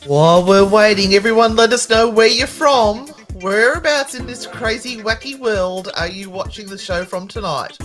While we're waiting, everyone let us know where you're from. Whereabouts in this crazy, wacky world are you watching the show from tonight?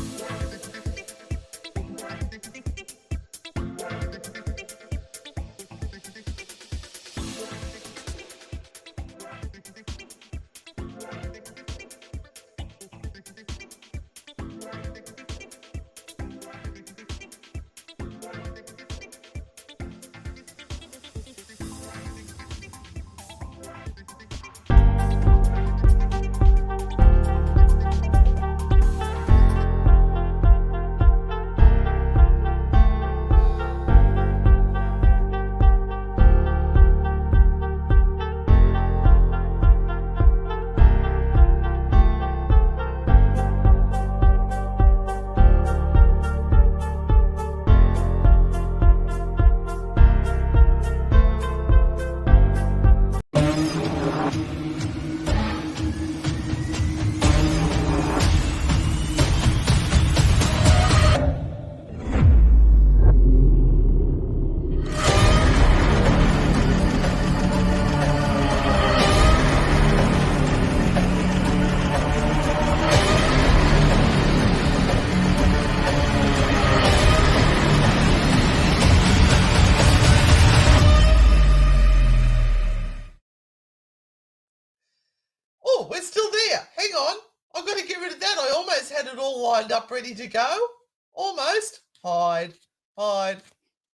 Oh, we're still there. Hang on. I've got to get rid of that. I almost had it all lined up, ready to go. Almost. Hide. Hide.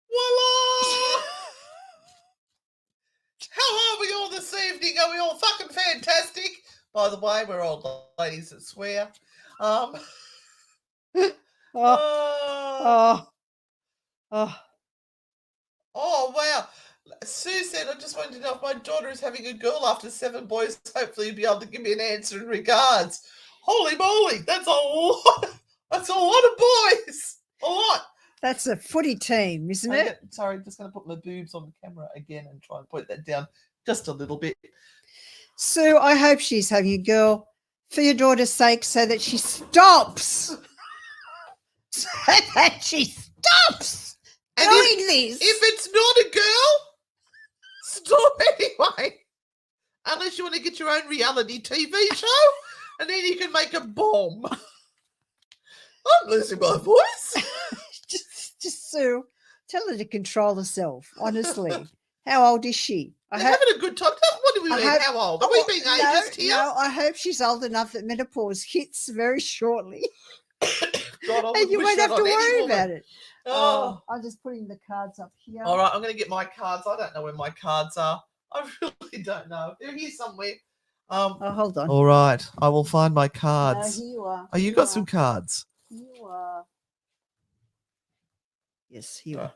Voila! How are we all this evening? Are we all fucking fantastic? By the way, we're old ladies that swear. Oh, wow. Sue said, I just wanted to know if my daughter is having a girl after 7 boys. Hopefully you'll be able to give me an answer in regards. Holy moly, that's a lot. That's a lot of boys. A lot. That's a footy team, isn't it? Sorry, just going to put my boobs on the camera again and try and point that down just a little bit. Sue, I hope she's having a girl for your daughter's sake so that she stops. So that she stops and doing this. If it's not a girl, stop anyway. Unless you want to get your own reality TV show, and then you can make a bomb. I'm losing my voice. just Sue, tell her to control herself, honestly. How old is she? They're having a good time. What do we mean? How old? Are we being ageist here? No, I hope she's old enough that menopause hits very shortly. God, and you won't have to worry about it. Oh, I'm just putting the cards up here. All right, I'm going to get my cards. I don't know where my cards are. I really don't know. They're here somewhere. Hold on. All right, I will find my cards. No, here you are. Oh, you got some cards? You are. Yes, here you are.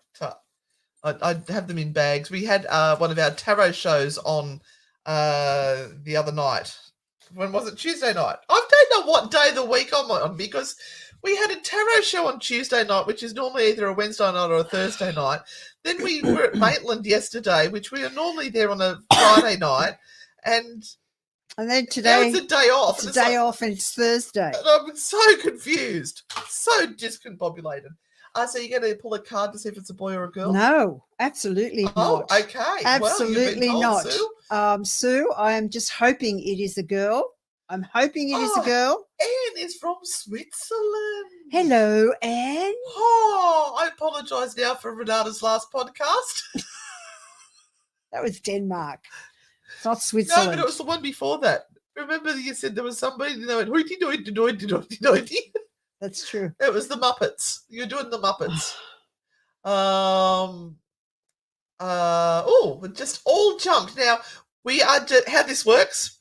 I have them in bags. We had one of our tarot shows on the other night. When was it? Tuesday night. I don't know what day of the week I'm on because we had a tarot show on Tuesday night, which is normally either a Wednesday night or a Thursday night. Then we were at Maitland yesterday, which we are normally there on a Friday night. And then today it's a day off. It's a day off and it's Thursday. And I'm so confused. So discombobulated. So you're going to pull a card to see if it's a boy or a girl? No, absolutely not. Oh, okay. Absolutely told, not. Sue. Sue, I am just hoping it is a girl. I'm hoping it is a girl. Anne is from Switzerland. Hello, Anne. Oh, I apologise now for Renata's last podcast. That was Denmark. It's not Switzerland. No, but it was the one before that. Remember you said there was somebody that went hoity-doity-doity-doity-doity. That's true. It was the Muppets. You're doing the Muppets. We just all jumped. Now, we are how this works.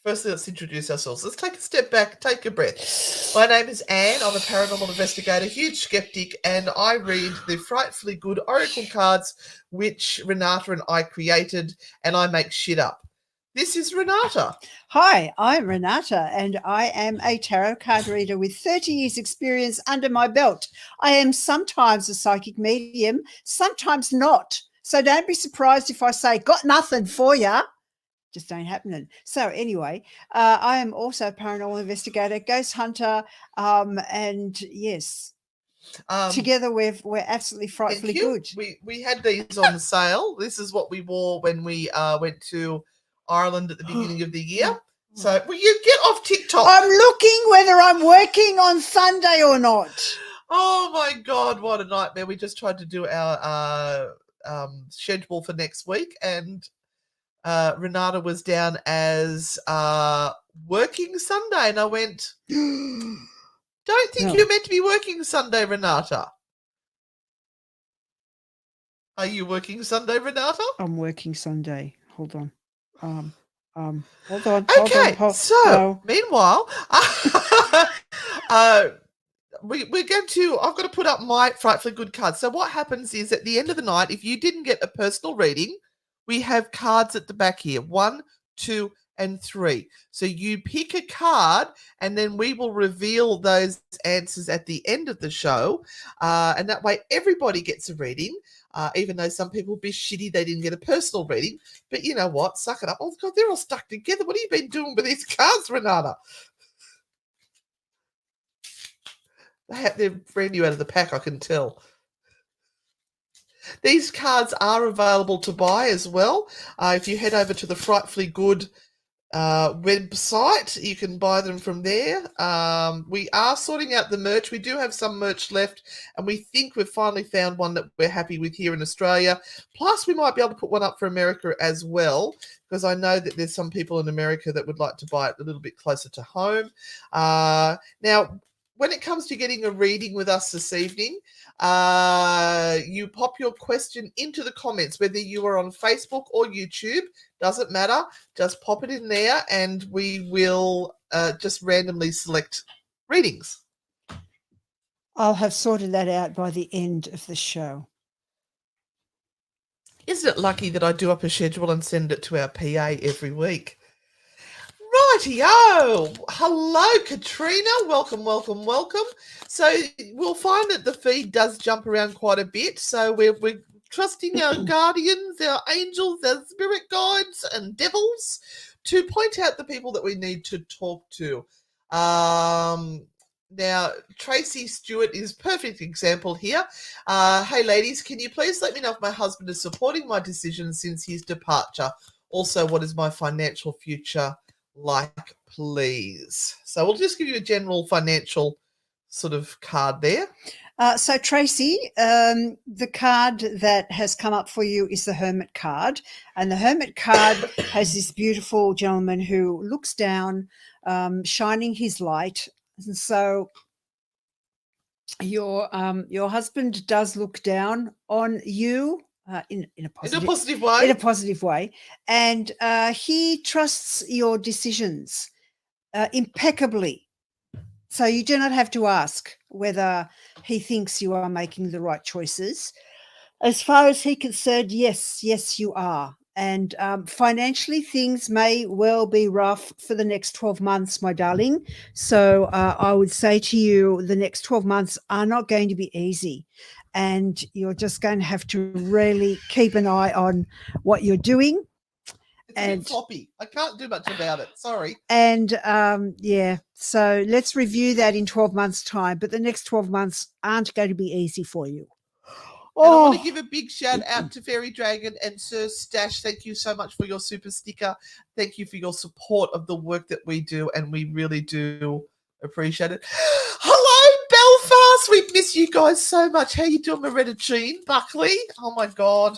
Firstly, let's introduce ourselves. Let's take a step back, take a breath. My name is Anne. I'm a paranormal investigator, huge skeptic, and I read the Frightfully Good Oracle cards, which Renata and I created, and I make shit up. This is Renata. Hi, I'm Renata, and I am a tarot card reader with 30 years' experience under my belt. I am sometimes a psychic medium, sometimes not. So don't be surprised if I say, got nothing for you. Just ain't happening. So anyway, I am also a paranormal investigator, ghost hunter, and yes, together we're absolutely frightfully good. We had these on sale. This is what we wore when we went to Ireland at the beginning of the year. So will you get off TikTok? I'm looking whether I'm working on Sunday or not. Oh my God, what a nightmare. We just tried to do our schedule for next week, and Renata was down as working Sunday, and I went, don't think you're meant to be working Sunday, Renata. Are you working Sunday, Renata? I'm working Sunday. Hold on. Hold on. Okay, meanwhile, we're going to, I've got to put up my Frightfully Good cards. So what happens is at the end of the night, if you didn't get a personal reading, we have cards at the back here, 1, 2, and 3. So you pick a card, and then we will reveal those answers at the end of the show. And that way everybody gets a reading, even though some people will be shitty they didn't get a personal reading. But you know what? Suck it up. Oh, God, they're all stuck together. What have you been doing with these cards, Renata? They're brand new out of the pack, I can tell. These cards are available to buy as well. If you head over to the Frightfully Good website, you can buy them from there. We are sorting out the merch. We do have some merch left, and we think we've finally found one that we're happy with here in Australia. Plus, we might be able to put one up for America as well, because I know that there's some people in America that would like to buy it a little bit closer to home. Now, when it comes to getting a reading with us this evening, you pop your question into the comments, whether you are on Facebook or YouTube, doesn't matter. Just pop it in there, and we will just randomly select readings. I'll have sorted that out by the end of the show. Isn't it lucky that I do up a schedule and send it to our PA every week? Rightio. Hello, Katrina. Welcome, welcome, welcome. So we'll find that the feed does jump around quite a bit. So we're trusting our guardians, our angels, our spirit guides and devils to point out the people that we need to talk to. Now, Tracy Stewart is a perfect example here. Hey, ladies, can you please let me know if my husband is supporting my decision since his departure? Also, what is my financial future like, please? So we'll just give you a general financial sort of card there. So Tracy, the card that has come up for you is the Hermit card, and the Hermit card has this beautiful gentleman who looks down, shining his light. And so your husband does look down on you. In a positive way. In a positive way. And he trusts your decisions impeccably. So you do not have to ask whether he thinks you are making the right choices. As far as he's concerned, yes, you are. And financially, things may well be rough for the next 12 months, my darling. So I would say to you, the next 12 months are not going to be easy. And you're just going to have to really keep an eye on what you're doing. It's a bit floppy. I can't do much about it. Sorry. And so let's review that in 12 months' time. But the next 12 months aren't going to be easy for you. And I want to give a big shout out to Fairy Dragon and Sir Stash. Thank you so much for your super sticker. Thank you for your support of the work that we do, and we really do appreciate it. Hello, Belfast. We miss you guys so much. How you doing, Loretta Jean Buckley? Oh my God.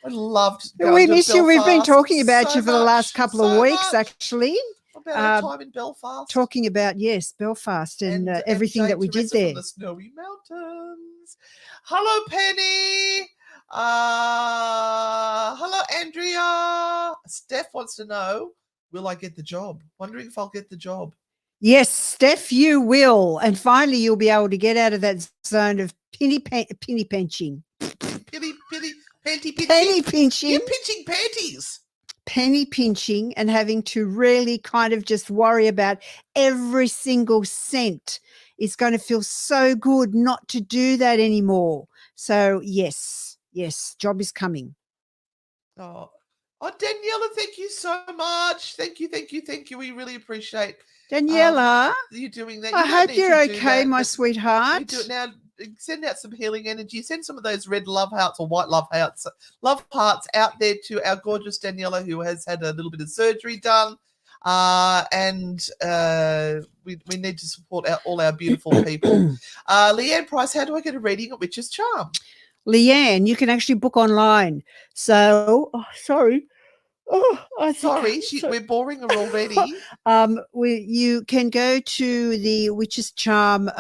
I loved going We to miss you. We've been talking about so you for the last couple of weeks, much. actually. About our time in Belfast. Talking about, yes, Belfast and everything that we did there. From the Snowy Mountains. Hello, Penny. Hello, Andrea. Steph wants to know, will I get the job? Wondering if I'll get the job. Yes, Steph, you will. And finally, you'll be able to get out of that zone of penny pinching. Penny pinching. Penny pinching. You're pinching panties. penny pinching and having to really kind of just worry about every single cent. It's going to feel so good not to do that anymore. So yes, job is coming. Oh, Daniela, thank you so much. Thank you. We really appreciate Daniela, you doing that. I hope you're okay, my sweetheart. You do it now. Send out some healing energy. Send some of those red love hearts or white love hearts out there to our gorgeous Daniela, who has had a little bit of surgery done. And we need to support all our beautiful people. Leanne Price, how do I get a reading at Witch's Charm? Leanne, you can actually book online. So, sorry. We're boring her already. You can go to the Witch's Charm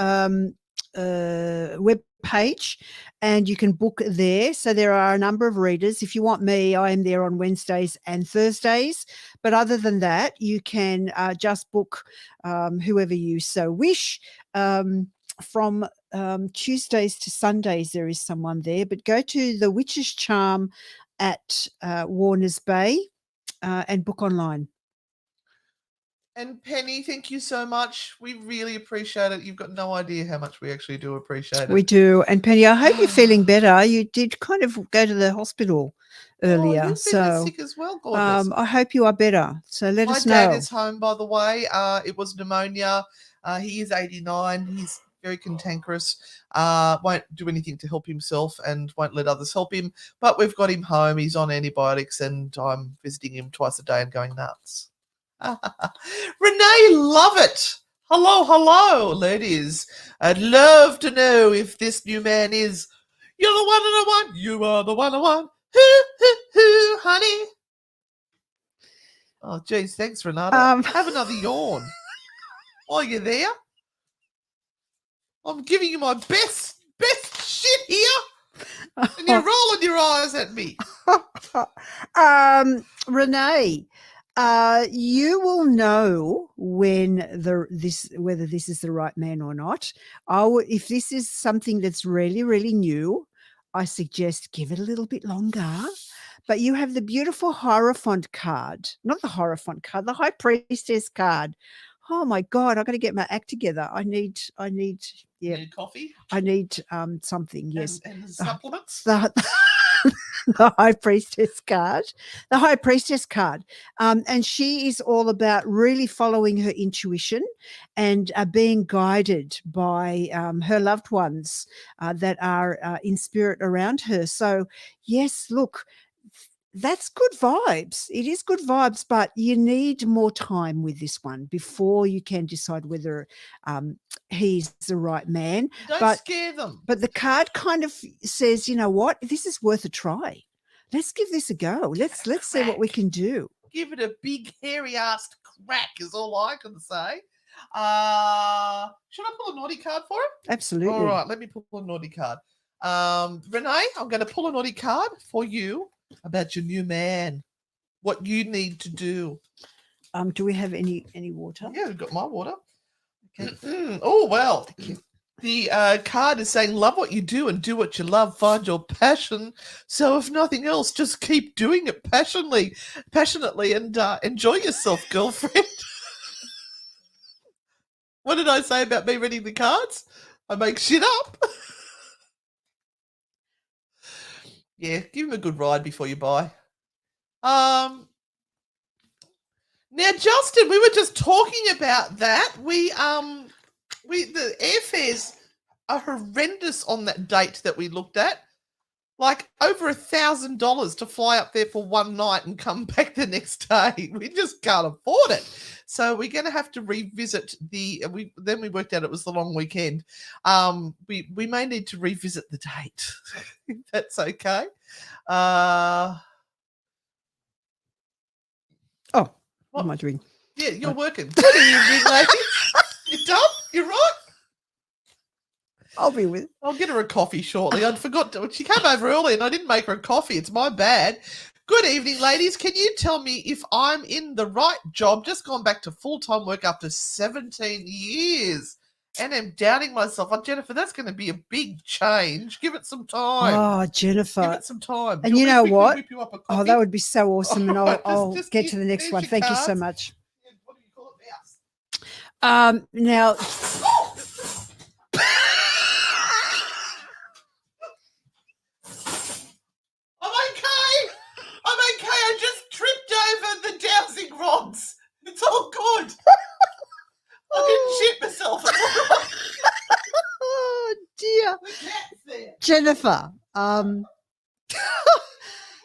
web page and you can book there. So there are a number of readers. If you want me, I am there on Wednesdays and Thursdays. But other than that, you can just book whoever you so wish. From Tuesdays to Sundays, there is someone there. But go to the Witch's Charm at Warners Bay and book online. And Penny, thank you so much. We really appreciate it. You've got no idea how much we actually do appreciate it. We do. And Penny, I hope you're feeling better. You did kind of go to the hospital earlier. You've been sick as well, gorgeous. I hope you are better. So let us know. My dad is home, by the way. It was pneumonia. He is 89. He's very cantankerous. Won't do anything to help himself and won't let others help him. But we've got him home. He's on antibiotics and I'm visiting him twice a day and going nuts. Renee, love it. Hello, ladies. I'd love to know if this new man is. You're the one and I want. You are the one I want. Hoo, honey. Oh, geez, thanks, Renata. Have another yawn. While you're there, I'm giving you my best shit here, and you're rolling your eyes at me. Renee. You will know whether this is the right man or not. If this is something that's really, really new, I suggest give it a little bit longer. But you have the beautiful Hierophant card, not the Hierophant card, the High Priestess card. Oh my God, I've got to get my act together. I need You need coffee? I need something, yes. And supplements? The High Priestess card. The High Priestess card. And she is all about really following her intuition and being guided by her loved ones that are in spirit around her. So, yes, look, that's good vibes. It is good vibes, but you need more time with this one before you can decide whether he's the right man. Don't scare them. But the card kind of says, you know what, this is worth a try. Let's give this a go. Let's see what we can do. Give it a big hairy-assed crack is all I can say. Should I pull a naughty card for him? Absolutely. All right, let me pull a naughty card. Renee, I'm going to pull a naughty card for you about your new man. What you need to do. Do we have any water? Yeah, we've got my water. Okay. Oh, well. Thank you. The card is saying, love what you do and do what you love. Find your passion. So if nothing else, just keep doing it passionately and enjoy yourself, girlfriend. What did I say about me reading the cards? I make shit up. Yeah, give him a good ride before you buy. Now, Justin, we were just talking about that. The airfares are horrendous on that date that we looked at. Like over $1,000 to fly up there for one night and come back the next day. We just can't afford it. So we're going to have to revisit we worked out it was the long weekend. We may need to revisit the date. If that's okay. What am I doing? Yeah, you're working. Good evening, ladies. You done? You right? I'll be with. I'll get her a coffee shortly. I forgot. She came over early and I didn't make her a coffee. It's my bad. Good evening, ladies. Can you tell me if I'm in the right job? Just gone back to full-time work after 17 years And I'm doubting myself. Oh, Jennifer, that's going to be a big change. Give it some time. Oh, Jennifer. Give it some time. And you know what? Whip you up a coffee? Oh, that would be so awesome. And I'll just get to the next one. Thank you so much. What do you call it, mouse? Now. I'm okay. I just tripped over the dowsing rods. It's all good. I didn't shit myself. Oh dear, Jennifer.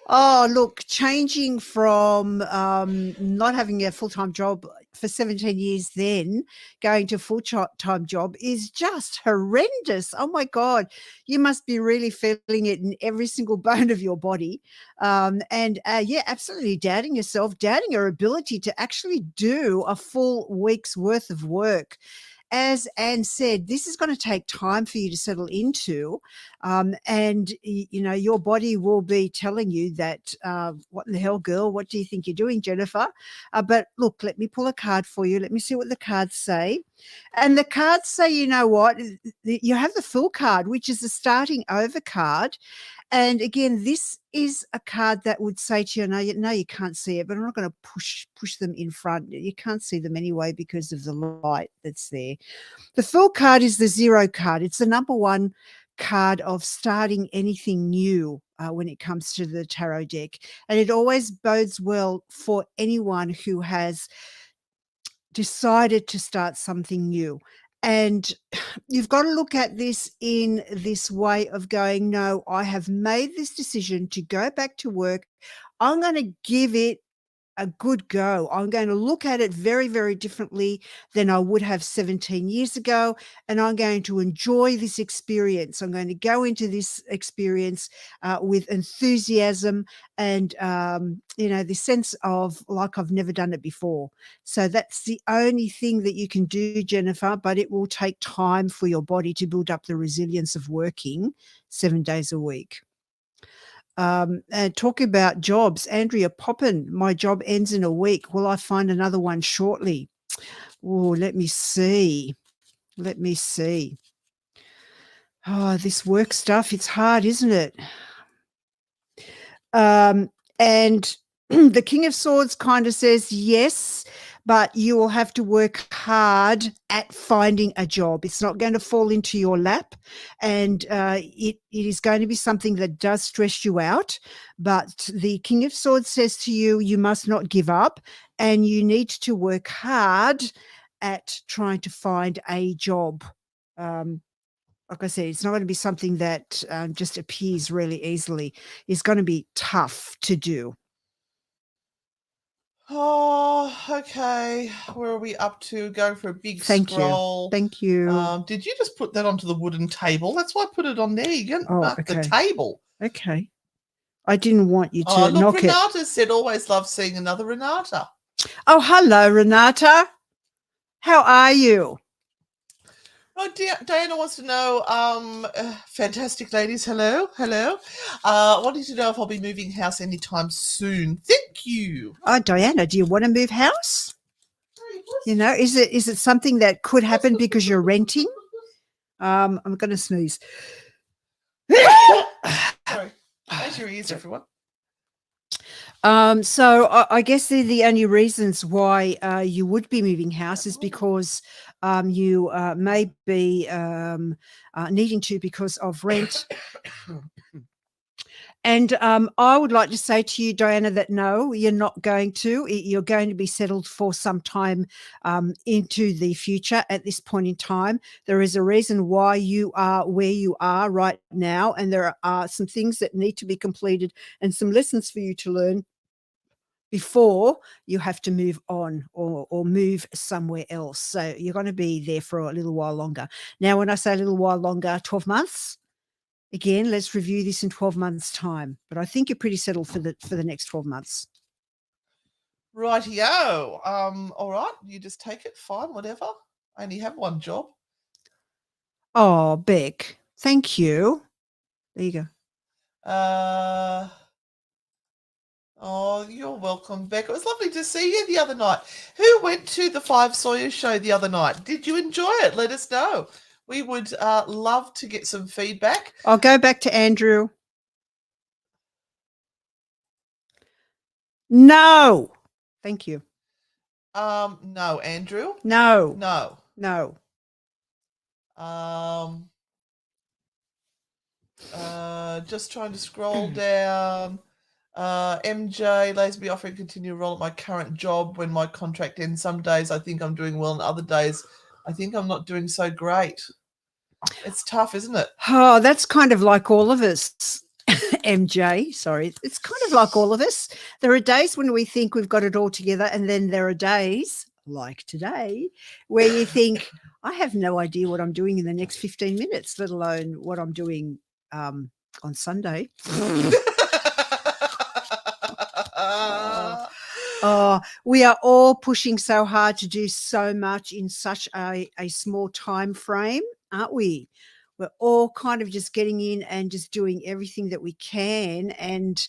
Oh, look, changing from not having a full-time job for 17 years, then going to a full-time job is just horrendous. Oh my God, you must be really feeling it in every single bone of your body. And yeah, absolutely doubting yourself, doubting your ability to actually do a full week's worth of work. As Anne said, this is going to take time for you to settle into. And, you know, your body will be telling you that, what in the hell, girl, what do you think you're doing, Jennifer? But look, let me pull a card for you. Let me see what the cards say. And the cards say, you know what, you have the Fool card, which is the starting over card. And again, this is a card that would say to you, no, you can't see it, but I'm not going to push them in front. You can't see them anyway because of the light that's there. The Fool card is the 0 card. It's the number 1 card of starting anything new when it comes to the tarot deck. And it always bodes well for anyone who has decided to start something new. And you've got to look at this in this way of going, no, I have made this decision to go back to work. I'm going to give it a good go. I'm going to look at it very, very differently than I would have 17 years ago. And I'm going to enjoy this experience. I'm going to go into this experience with enthusiasm and, you know, the sense of like I've never done it before. So that's the only thing that you can do, Jennifer, but it will take time for your body to build up the resilience of working 7 days a week. And talking about jobs, Andrea Poppin, my job ends in a week. Will I find another one shortly? Oh, let me see. Let me see. Oh, this work stuff, it's hard, isn't it? And the King of Swords kind of says yes, but you will have to work hard at finding a job. It's not going to fall into your lap, and it is going to be something that does stress you out. But the King of Swords says to you, you must not give up, and you need to work hard at trying to find a job. Like I said, it's not going to be something that just appears really easily. It's going to be tough to do. Oh, okay. Where are we up to? Going for a big scroll. Thank you. Did you just put that onto the wooden table? That's why I put it on there. You didn't mark the table. Okay. I didn't want you to knock Renata it. Renata said always love seeing another Renata. Oh, hello, Renata. How are you? Oh, Diana wants to know, fantastic ladies, hello. Wanting to know if I'll be moving house anytime soon. Thank you. Oh, Diana, do you want to move house? You know, is it something that could happen because you're renting? I'm going to sneeze. Sorry. Close your ears, everyone. So I guess they're the only reasons why you would be moving house is because you may be needing to because of rent. And I would like to say to you, Diana, that no, you're not going to. You're going to be settled for some time into the future at this point in time. There is a reason why you are where you are right now, and there are some things that need to be completed and some lessons for you to learn before you have to move on or move somewhere else. So you're going to be there for a little while longer. Now, when I say a little while longer, 12 months, again, let's review this in 12 months' time. But I think you're pretty settled for the next 12 months. Rightio. All right, you just take it, fine, whatever. I only have one job. Oh, Beck, thank you. There you go. Oh, you're welcome, Beck. It was lovely to see you the other night. Who went to the Five Sawyer show the other night? Did you enjoy it? Let us know. We would love to get some feedback. I'll go back to Andrew. No. Thank you. No, Andrew. No. No. No. Just trying to scroll down. MJ lays me off and continue role at my current job when my contract ends. Some days I think I'm doing well, and other days I think I'm not doing so great. It's tough, isn't it? Oh, that's kind of like all of us. MJ, sorry. It's kind of like all of us. There are days when we think we've got it all together, and then there are days like today where you think, I have no idea what I'm doing in the next 15 minutes, let alone what I'm doing on Sunday. We are all pushing so hard to do so much in such a small time frame, aren't we? We're all kind of just getting in and just doing everything that we can, and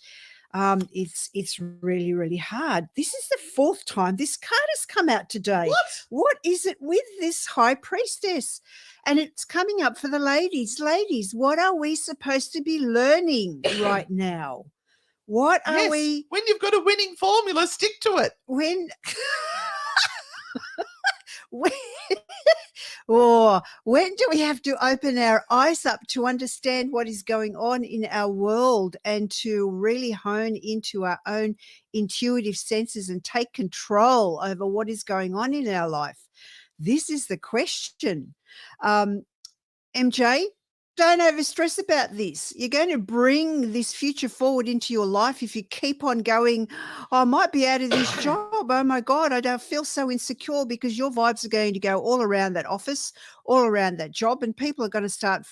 it's really, really hard. This is the fourth time this card has come out today. What is it with this High Priestess? And it's coming up for the ladies. Ladies, what are we supposed to be learning right now? What are we? When you've got a winning formula, stick to it. When do we have to open our eyes up to understand what is going on in our world and to really hone into our own intuitive senses and take control over what is going on in our life? This is the question. MJ, don't overstress about this. You're going to bring this future forward into your life if you keep on going, I might be out of this job. Oh my God, I don't feel so insecure, because your vibes are going to go all around that office, all around that job, and people are going to start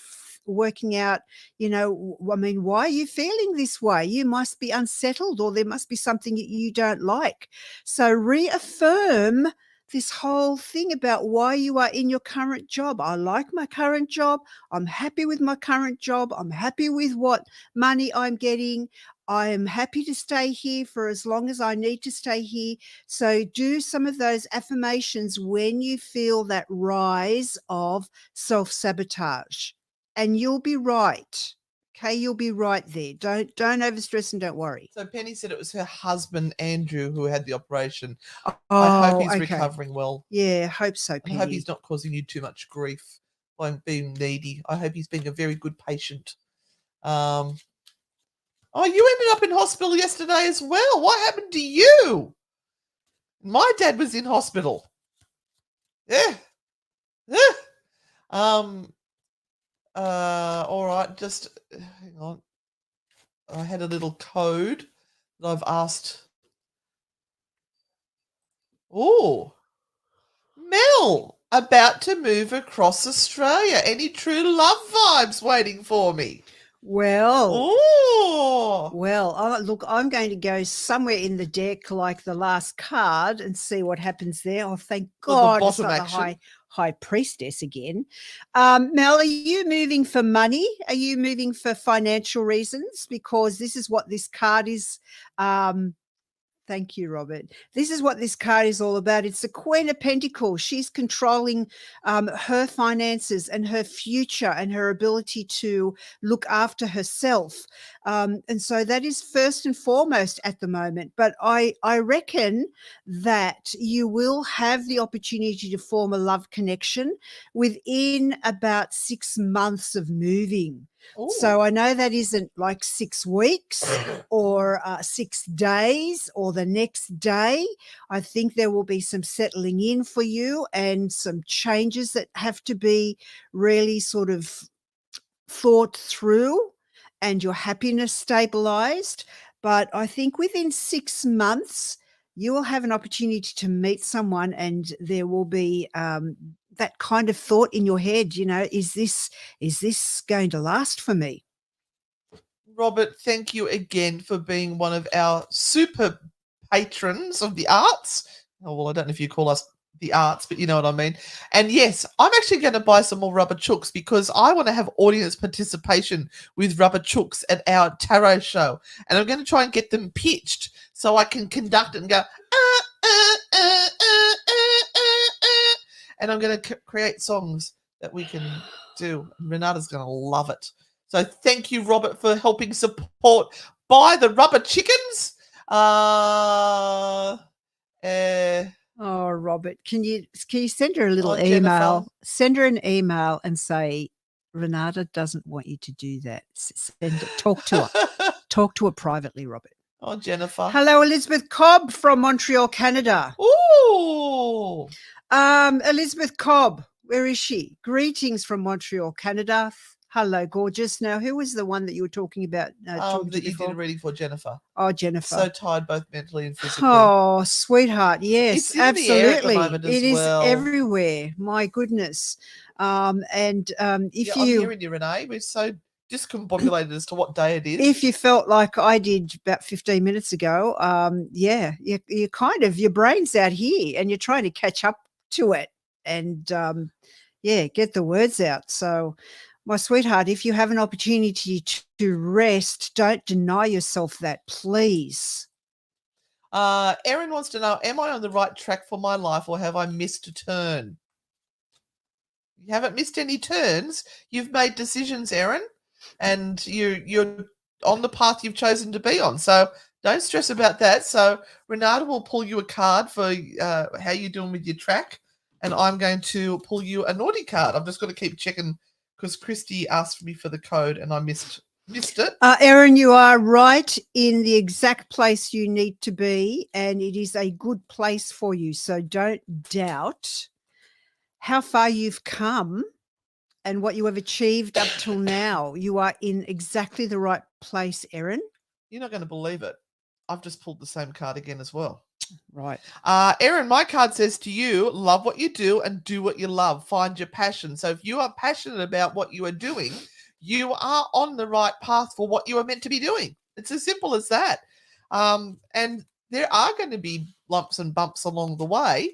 working out, why are you feeling this way? You must be unsettled, or there must be something that you don't like. So reaffirm this whole thing about why you are in your current job. I like my current job. I'm happy with my current job. I'm happy with what money I'm getting. I am happy to stay here for as long as I need to stay here. So do some of those affirmations when you feel that rise of self-sabotage, and you'll be right. Okay, you'll be right there. Don't overstress and don't worry. So Penny said it was her husband, Andrew, who had the operation. Oh, I hope he's okay. recovering well. Yeah, hope so, Penny. I hope he's not causing you too much grief by being needy. I hope he's being a very good patient. Oh, you ended up in hospital yesterday as well. What happened to you? My dad was in hospital. Yeah. All right, just hang on. I had a little code that I've asked. Oh, Mel, about to move across Australia. Any true love vibes waiting for me? Well, oh, look, I'm going to go somewhere in the deck like the last card and see what happens there. Oh, thank God it's not the High Priestess again. Mel, are you moving for money? Are you moving for financial reasons? Because this is what this card is. Thank you, Robert. This is what this card is all about. It's the Queen of Pentacles. She's controlling her finances and her future and her ability to look after herself. And so that is first and foremost at the moment. But I reckon that you will have the opportunity to form a love connection within about 6 months of moving. Ooh. So I know that isn't like 6 weeks or 6 days or the next day. I think there will be some settling in for you and some changes that have to be really sort of thought through and your happiness stabilized. But I think within 6 months, you will have an opportunity to meet someone, and there will be that kind of thought in your head, is this going to last for me? Robert, thank you again for being one of our super patrons of the arts. Oh, well, I don't know if you call us the arts, but you know what I mean. And yes, I'm actually going to buy some more rubber chooks because I want to have audience participation with rubber chooks at our tarot show, and I'm going to try and get them pitched so I can conduct it and go. And I'm going to create songs that we can do. Renata's going to love it. So thank you, Robert, for helping support Buy the Rubber Chickens. Oh, Robert, can you send her a little email? Jennifer. Send her an email and say, Renata doesn't want you to do that. Talk to her. Talk to her privately, Robert. Oh, Jennifer. Hello, Elizabeth Cobb from Montreal, Canada. Ooh. Elizabeth Cobb, where is she? Greetings from Montreal, Canada. Hello, gorgeous. Now, who was the one that you were talking about? That you did a reading for, Jennifer. Oh, Jennifer. So tired, both mentally and physically. Oh, sweetheart. Yes, it's in absolutely. The air at the moment as it is well. everywhere. My goodness. I'm hearing you, Renee. We're so discombobulated as to what day it is. If you felt like I did about 15 minutes ago, you kind of, your brain's out here and you're trying to catch up to it and get the words out. So my sweetheart, if you have an opportunity to rest, don't deny yourself that, please. Erin wants to know, am I on the right track for my life or have I missed a turn? You haven't missed any turns. You've made decisions, Erin, and you're on the path you've chosen to be on. So don't stress about that. So Renata will pull you a card for how you're doing with your track, and I'm going to pull you a naughty card. I've just got to keep checking because Christy asked me for the code and I missed it. Erin, you are right in the exact place you need to be, and it is a good place for you. So don't doubt how far you've come and what you have achieved up till now. You are in exactly the right place, Erin. You're not going to believe it. I've just pulled the same card again as well. Right. Erin, my card says to you, love what you do and do what you love. Find your passion. So if you are passionate about what you are doing, you are on the right path for what you are meant to be doing. It's as simple as that. And there are going to be lumps and bumps along the way.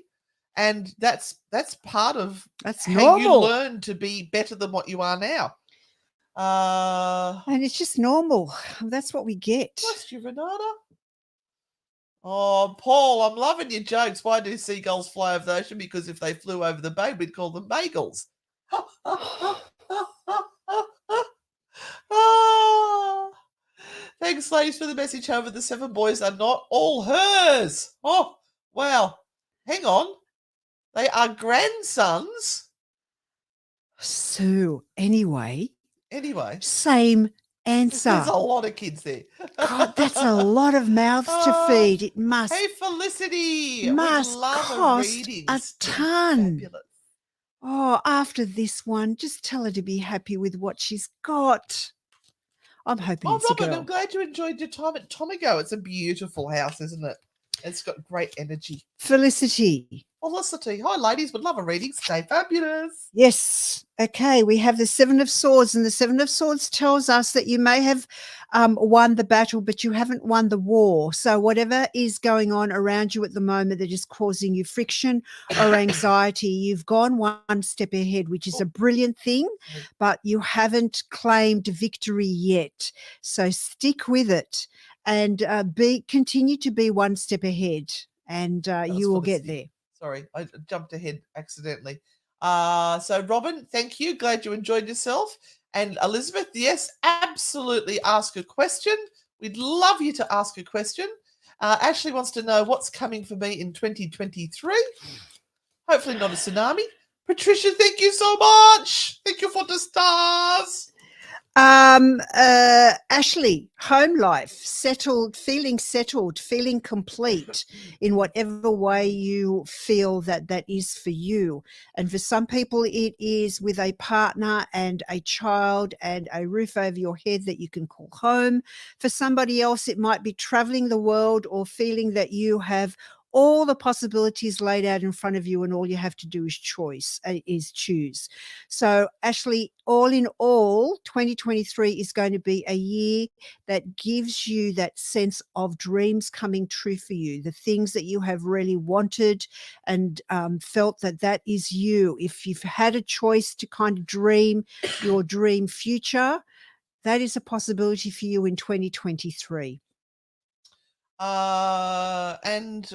And that's part of how you learn to be better than what you are now. And it's just normal. That's what we get. Bless you, Renata. Oh, Paul, I'm loving your jokes. Why do seagulls fly over the ocean? Because if they flew over the bay, we'd call them bagels. Thanks, ladies, for the message. However, the 7 boys are not all hers. Oh, wow. Hang on. They are grandsons. So, anyway. Same answer. There's a lot of kids there. God, that's a lot of mouths to feed. It must. Hey, Felicity. Must cost a ton. Fabulous. Oh, after this one, just tell her to be happy with what she's got. I'm hoping it's Robin, a girl. I'm glad you enjoyed your time at Tomigo. It's a beautiful house, isn't it? It's got great energy. Felicity. Hi, ladies. Would love a reading. Stay fabulous. Yes. Okay. We have the 7 of Swords, and the 7 of Swords tells us that you may have won the battle, but you haven't won the war. So whatever is going on around you at the moment that is causing you friction or anxiety, you've gone one step ahead, which is a brilliant thing, but you haven't claimed victory yet. So stick with it and continue to be one step ahead, and you will get there. Sorry, I jumped ahead accidentally. So Robin, thank you. Glad you enjoyed yourself. And Elizabeth, yes, absolutely ask a question. We'd love you to ask a question. Ashley wants to know what's coming for me in 2023. Hopefully not a tsunami. Patricia, thank you so much. Thank you for the stars. Ashley, home life, feeling complete in whatever way you feel that is for you. And for some people, it is with a partner and a child and a roof over your head that you can call home. For somebody else, it might be traveling the world or feeling that you have all the possibilities laid out in front of you, and all you have to do is choose. So, Ashley, all in all, 2023 is going to be a year that gives you that sense of dreams coming true for you, the things that you have really wanted and felt that is you. If you've had a choice to kind of dream your dream future, that is a possibility for you in 2023. And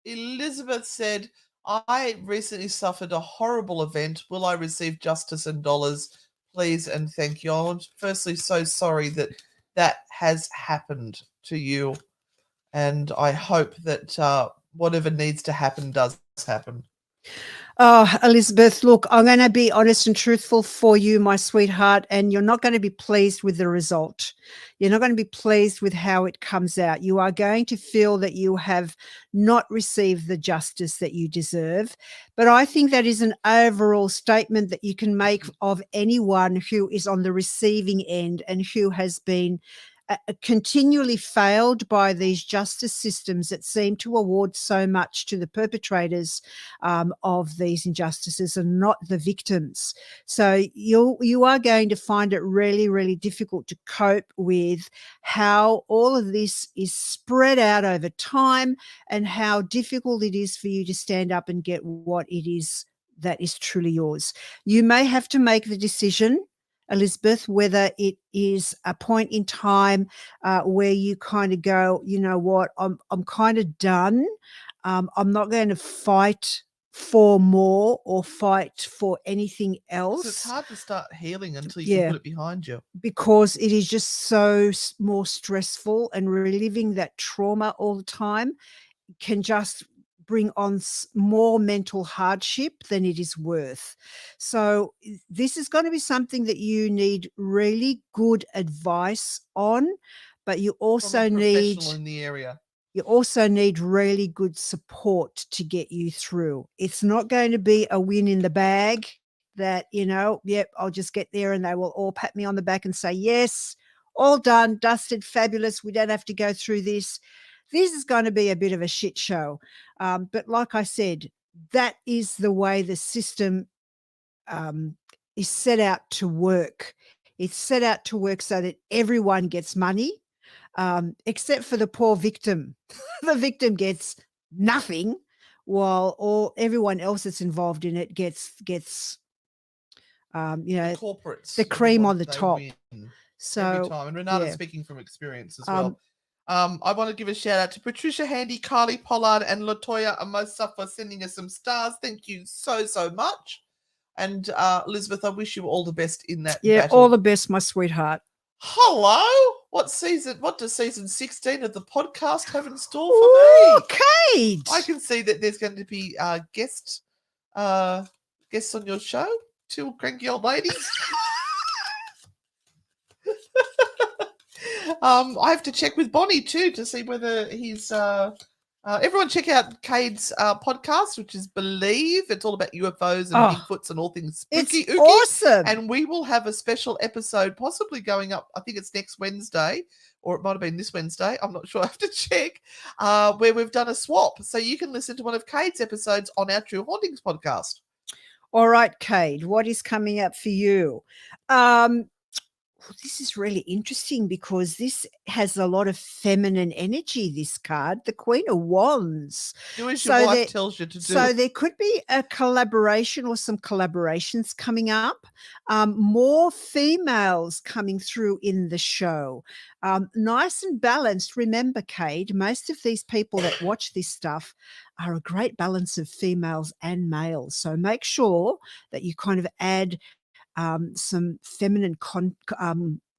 Elizabeth said, I recently suffered a horrible event. Will I receive justice and dollars? Please and thank you. I'm firstly so sorry that has happened to you. And I hope that whatever needs to happen does happen. Oh, Elizabeth, look, I'm going to be honest and truthful for you, my sweetheart, and you're not going to be pleased with the result. You're not going to be pleased with how it comes out. You are going to feel that you have not received the justice that you deserve. But I think that is an overall statement that you can make of anyone who is on the receiving end and who has been continually failed by these justice systems that seem to award so much to the perpetrators of these injustices and not the victims. So you are going to find it really, really difficult to cope with how all of this is spread out over time and how difficult it is for you to stand up and get what it is that is truly yours. You may have to make the decision, Elizabeth, whether it is a point in time where you kind of go, you know what, I'm kind of done. I'm not going to fight for more or fight for anything else. So it's hard to start healing until you can put it behind you. Because it is just so more stressful, and reliving that trauma all the time can just bring on more mental hardship than it is worth. So this is going to be something that you need really good advice on, but you also need in the area. You also need really good support to get you through. It's not going to be a win in the bag that, yep, I'll just get there and they will all pat me on the back and say, yes, all done, dusted, fabulous. We don't have to go through this. This is going to be a bit of a shit show. But like I said, that is the way the system is set out to work. It's set out to work so that everyone gets money, except for the poor victim. The victim gets nothing, while everyone else that's involved in it gets the corporates, the cream on the top. So every time. And Renata's speaking from experience as well. I want to give a shout out to Patricia Handy, Kylie Pollard, and Latoya Amosa for sending us some stars. Thank you so much. And Elizabeth, I wish you all the best in that battle. All the best, my sweetheart. Hello. What does season 16 of the podcast have in store for me? Kate! I can see that there's going to be guests on your show. Two cranky old ladies. I have to check with Bonnie too to see whether he's everyone check out Cade's podcast, which is Believe. It's all about UFOs and Bigfoots and all things spooky. It's awesome. And we will have a special episode possibly going up, I think it's next Wednesday, or it might have been this Wednesday. I'm not sure. I have to check, where we've done a swap. So you can listen to one of Cade's episodes on our True Hauntings podcast. All right, Cade, what is coming up for you? This is really interesting because this has a lot of feminine energy, this card, the Queen of Wands. Do as your wife tells you to do. So there could be a collaboration or some collaborations coming up, more females coming through in the show. Nice and balanced. Remember, Cade, most of these people that watch this stuff are a great balance of females and males. So make sure that you kind of add some feminine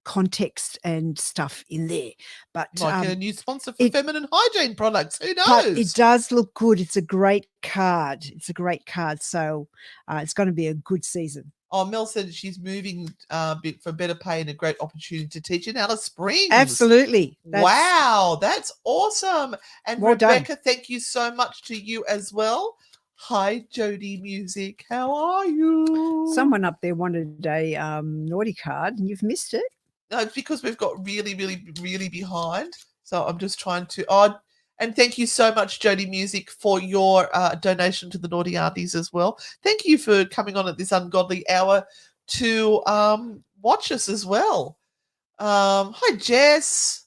context and stuff in there. But like a new sponsor for feminine hygiene products. Who knows? But it does look good. It's a great card. So it's going to be a good season. Oh, Mel said she's moving for better pay and a great opportunity to teach in Alice Springs. Absolutely. Wow, that's awesome. And well Rebecca, done. thank you so much to you as well. Hi, Jody Music. How are you? Someone up there wanted a naughty card and you've missed it. No, it's because we've got really, really, really behind. So I'm just trying to... And thank you so much, Jodie Music, for your donation to the Naughty Aunties as well. Thank you for coming on at this ungodly hour to watch us as well. Hi, Jess.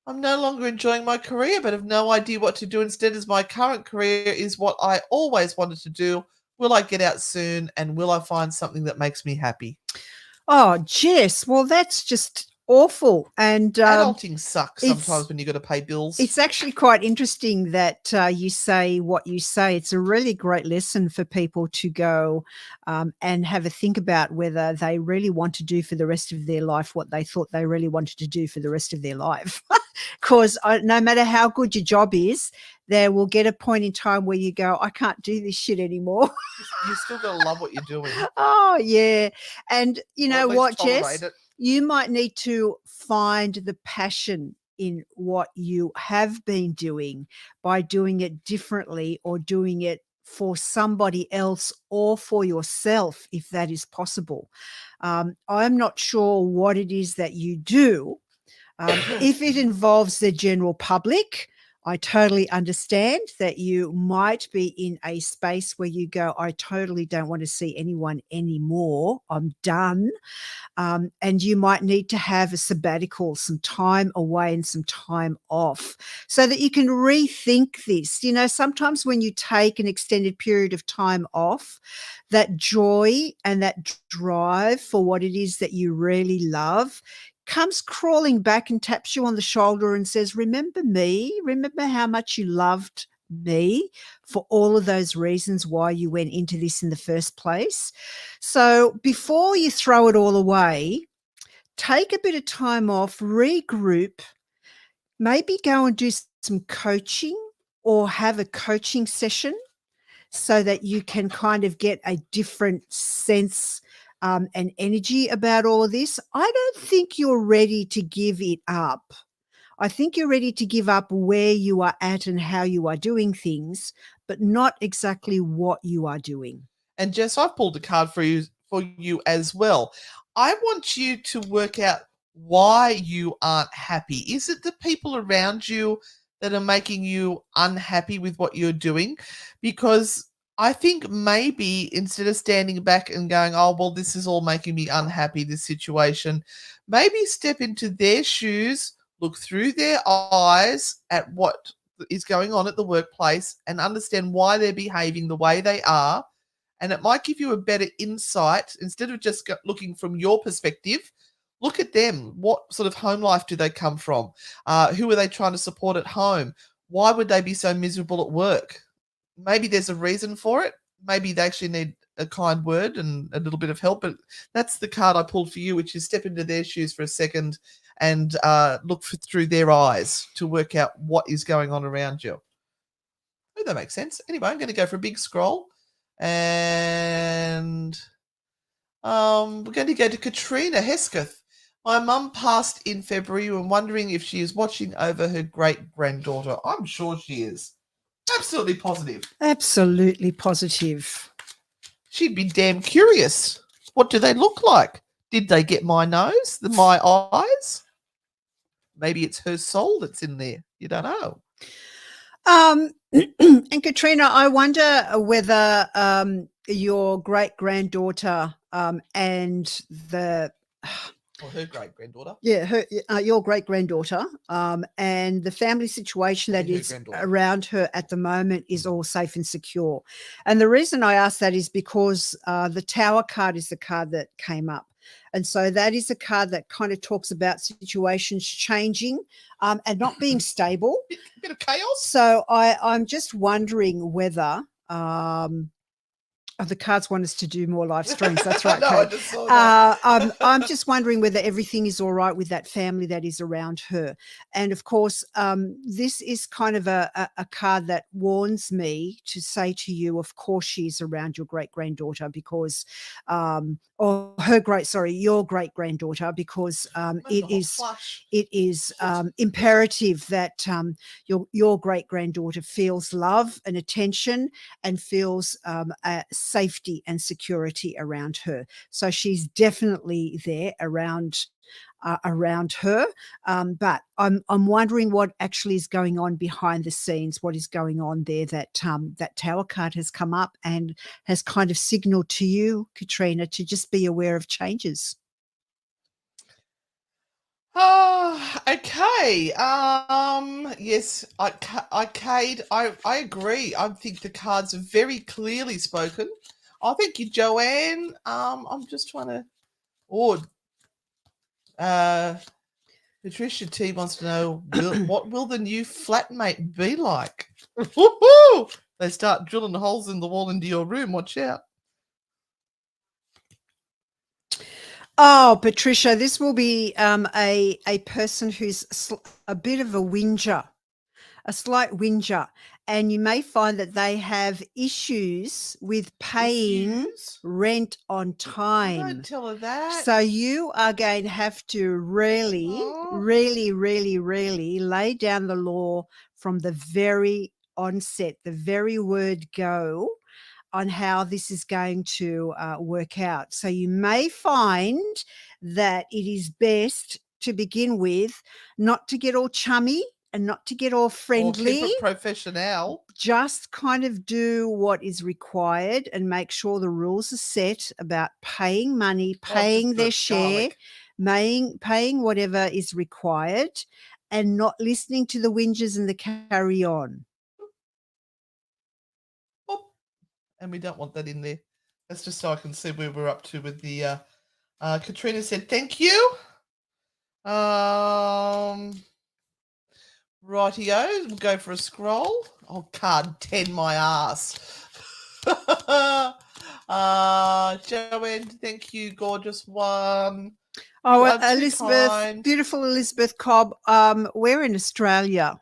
I'm no longer enjoying my career, but have no idea what to do instead, as my current career is what I always wanted to do. Will I get out soon, and will I find something that makes me happy? Oh, Jess, well, that's just awful. And adulting sucks sometimes when you got to pay bills. It's actually quite interesting that you say what you say. It's a really great lesson for people to go and have a think about whether they really want to do for the rest of their life what they thought they really wanted to do for the rest of their life. Because no matter how good your job is, there will get a point in time where you go, I can't do this shit anymore. You still got to love what you're doing. Oh, yeah. And you know what, Jess? You might need to find the passion in what you have been doing by doing it differently or doing it for somebody else or for yourself, if that is possible. I'm not sure what it is that you do. If it involves the general public, I totally understand that you might be in a space where you go, I totally don't want to see anyone anymore. I'm done. And you might need to have a sabbatical, some time away and some time off so that you can rethink this. You know, sometimes when you take an extended period of time off, that joy and that drive for what it is that you really love comes crawling back and taps you on the shoulder and says, remember me? Remember how much you loved me for all of those reasons why you went into this in the first place. So before you throw it all away, take a bit of time off, regroup, maybe go and do some coaching or have a coaching session so that you can kind of get a different sense and energy about all of this. I don't think you're ready to give it up. I think you're ready to give up where you are at and how you are doing things, but not exactly what you are doing. And Jess, I've pulled a card for you as well. I want you to work out why you aren't happy. Is it the people around you that are making you unhappy with what you're doing? Because I think maybe instead of standing back and going, oh, well, this is all making me unhappy, this situation, maybe step into their shoes, look through their eyes at what is going on at the workplace and understand why they're behaving the way they are. And it might give you a better insight instead of just looking from your perspective. Look at them. What sort of home life do they come from? Who are they trying to support at home? Why would they be so miserable at work? Maybe there's a reason for it. Maybe they actually need a kind word and a little bit of help. But that's the card I pulled for you, which is step into their shoes for a second and look through their eyes to work out what is going on around you. Oh, that makes sense. Anyway, I'm going to go for a big scroll. And we're going to go to Katrina Hesketh. My mum passed in February. I'm wondering if she is watching over her great-granddaughter. I'm sure she is. Absolutely positive. Absolutely positive. She'd be damn curious. What do they look like? Did they get my nose, my eyes? Maybe it's her soul that's in there. You don't know. And Katrina, I wonder whether your great-granddaughter and the... Or her great-granddaughter. Yeah, your great-granddaughter and the family situation that is around her at the moment is all safe and secure. And the reason I ask that is because the Tower card is the card that came up. And so that is a card that kind of talks about situations changing and not being stable. Bit of chaos. So I'm just wondering whether the cards want us to do more live streams. That's right, no, Kate. I just saw that. I'm just wondering whether everything is all right with that family that is around her. And of course, this is kind of a card that warns me to say to you, of course, she's around your great-granddaughter because, your great-granddaughter, because it is imperative that your great-granddaughter feels love and attention and feels safety and security around her. So she's definitely there around around her. But I'm wondering what actually is going on behind the scenes. What is going on there? That Tower card has come up and has kind of signaled to you, Katrina, to just be aware of changes. Oh, okay. Yes, Arcade. I agree. I think the cards are very clearly spoken. Oh, thank you, Joanne. I'm just trying to. Oh, Patricia T wants to know what will the new flatmate be like? They start drilling holes in the wall into your room. Watch out. Oh, Patricia, this will be a person who's a bit of a whinger, a slight whinger, and you may find that they have issues with paying rent on time. Don't tell her that. So you are going to have to really, really, really, really lay down the law from the very onset, the very word go, on how this is going to work out. So you may find that it is best to begin with not to get all chummy and not to get all friendly. Or keep it professional. Just kind of do what is required and make sure the rules are set about paying money, paying their share, paying whatever is required, and not listening to the whinges and the carry on. And we don't want that in there. That's just so I can see where we're up to with the Katrina said thank you. Rightio, we'll go for a scroll. Oh, card 10, my ass. Joanne, thank you, gorgeous one. Oh, Elizabeth, beautiful Elizabeth Cobb. We're in Australia.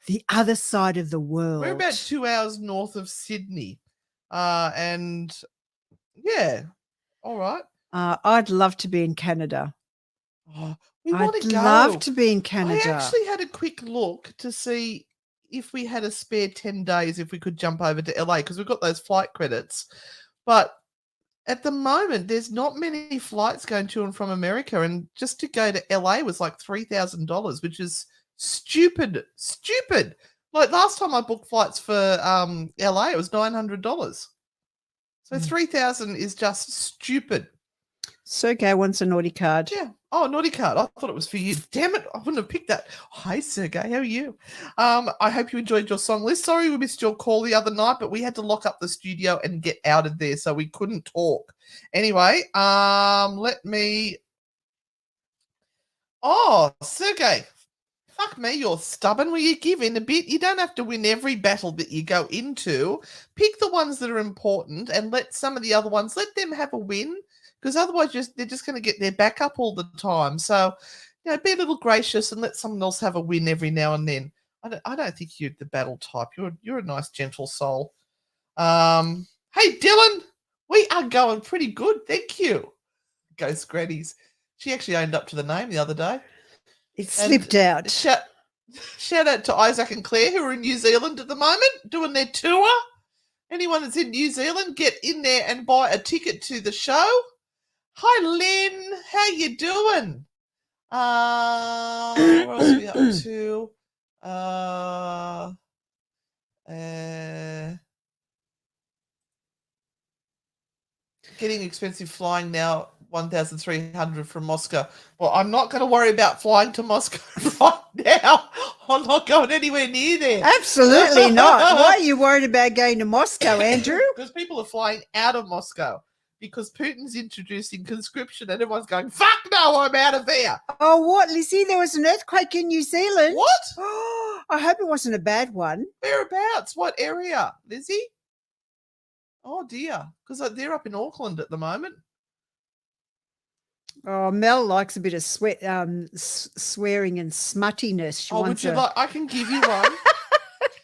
The other side of the world. We're about 2 hours north of Sydney. And yeah, all right. I'd love to be in Canada. Oh, I'd love to be in Canada. I actually had a quick look to see if we had a spare 10 days, if we could jump over to LA, because we've got those flight credits. But at the moment, there's not many flights going to and from America. And just to go to LA was like $3,000, which is stupid. Like last time I booked flights for LA, it was $900. So 3,000 is just stupid. Sergey wants a naughty card. Yeah. Oh, naughty card. I thought it was for you. Damn it. I wouldn't have picked that. Hi, Sergey. How are you? I hope you enjoyed your song list. Sorry we missed your call the other night, but we had to lock up the studio and get out of there, so we couldn't talk. Anyway, let me... Oh, Sergey. Fuck me, you're stubborn. Will you give in a bit? You don't have to win every battle that you go into. Pick the ones that are important and let some of the other ones, let them have a win. Because otherwise they're just going to get their back up all the time. So, be a little gracious and let someone else have a win every now and then. I don't think you're the battle type. You're a nice, gentle soul. Hey, Dylan, we are going pretty good. Thank you. Ghost Grannies. She actually owned up to the name the other day. It slipped out. Shout out to Isaac and Claire, who are in New Zealand at the moment, doing their tour. Anyone that's in New Zealand, get in there and buy a ticket to the show. Hi, Lynn. How you doing? What else are we up to? Getting expensive flying now, 1,300 from Moscow. Well, I'm not going to worry about flying to Moscow right now. I'm not going anywhere near there. Absolutely not. Why are you worried about going to Moscow, Andrew? Because people are flying out of Moscow. Because Putin's introducing conscription and everyone's going, fuck no, I'm out of there. Oh, what, Lizzie? There was an earthquake in New Zealand. What? I hope it wasn't a bad one. Whereabouts? What area, Lizzie? Oh, dear. Because they're up in Auckland at the moment. Oh, Mel likes a bit of swearing and smuttiness. I can give you one.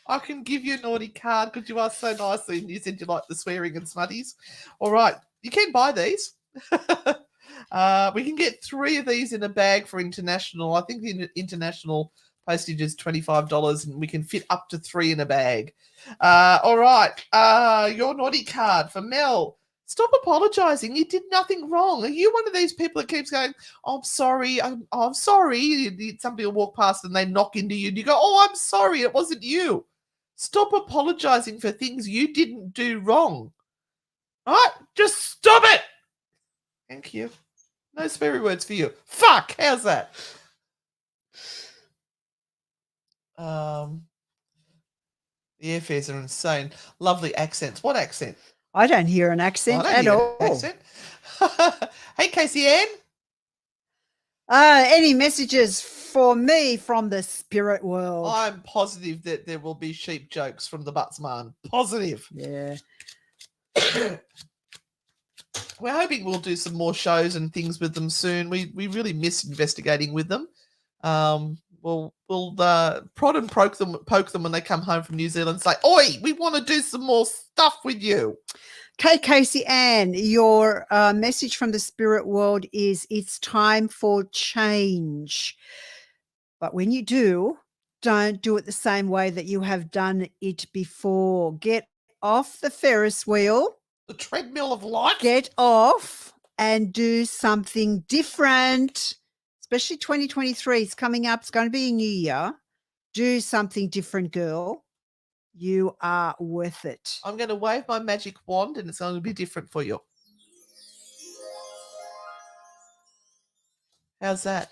I can give you a naughty card because you are so nice and you said you like the swearing and smutties. All right. You can buy these. We can get 3 of these in a bag for international. I think the international postage is $25 and we can fit up to 3 in a bag. All right. Your naughty card for Mel. Stop apologizing. You did nothing wrong. Are you one of these people that keeps going, oh, I'm sorry, I'm sorry? Somebody will walk past and they knock into you and you go, oh, I'm sorry, it wasn't you. Stop apologizing for things you didn't do wrong. All right? Just stop it. Thank you. No sweary words for you. Fuck. How's that? The airfares are insane. Lovely accents. What accent? I don't hear an accent at all. Accent. Hey, Casey Ann. Any messages for me from the spirit world? I'm positive that there will be sheep jokes from the Buttsman. Positive. Yeah. We're hoping we'll do some more shows and things with them soon. We really miss investigating with them. We'll prod and poke them when they come home from New Zealand. Say, oi, we want to do some more stuff with you. Okay, Casey Ann, your message from the spirit world is it's time for change. But when you do, don't do it the same way that you have done it before. Get off the Ferris wheel. The treadmill of life. Get off and do something different. Especially 2023 is coming up. It's going to be a new year. Do something different, girl. You are worth it. I'm going to wave my magic wand and it's going to be different for you. How's that?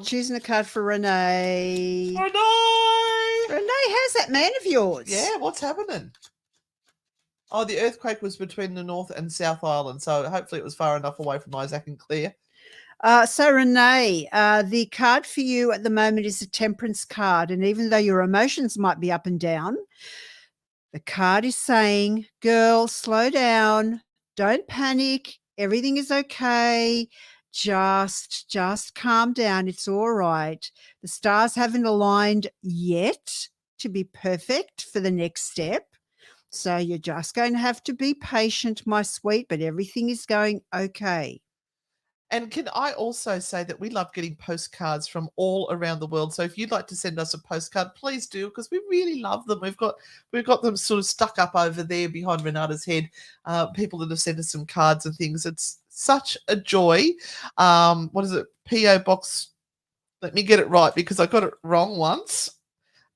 Choosing a card for Renee. Renee, how's that man of yours? Yeah, what's happening? Oh, the earthquake was between the North and South Island, so hopefully it was far enough away from Isaac and Claire. So, Renee, the card for you at the moment is a Temperance card, and even though your emotions might be up and down, the card is saying, girl, slow down, don't panic, everything is okay, just calm down, it's all right. The stars haven't aligned yet to be perfect for the next step. So you're just going to have to be patient, my sweet, but everything is going okay. And can I also say that we love getting postcards from all around the world. So if you'd like to send us a postcard, please do, because we really love them. We've got them sort of stuck up over there behind Renata's head. People that have sent us some cards and things. It's such a joy. What is it? P.O. Box. Let me get it right because I got it wrong once.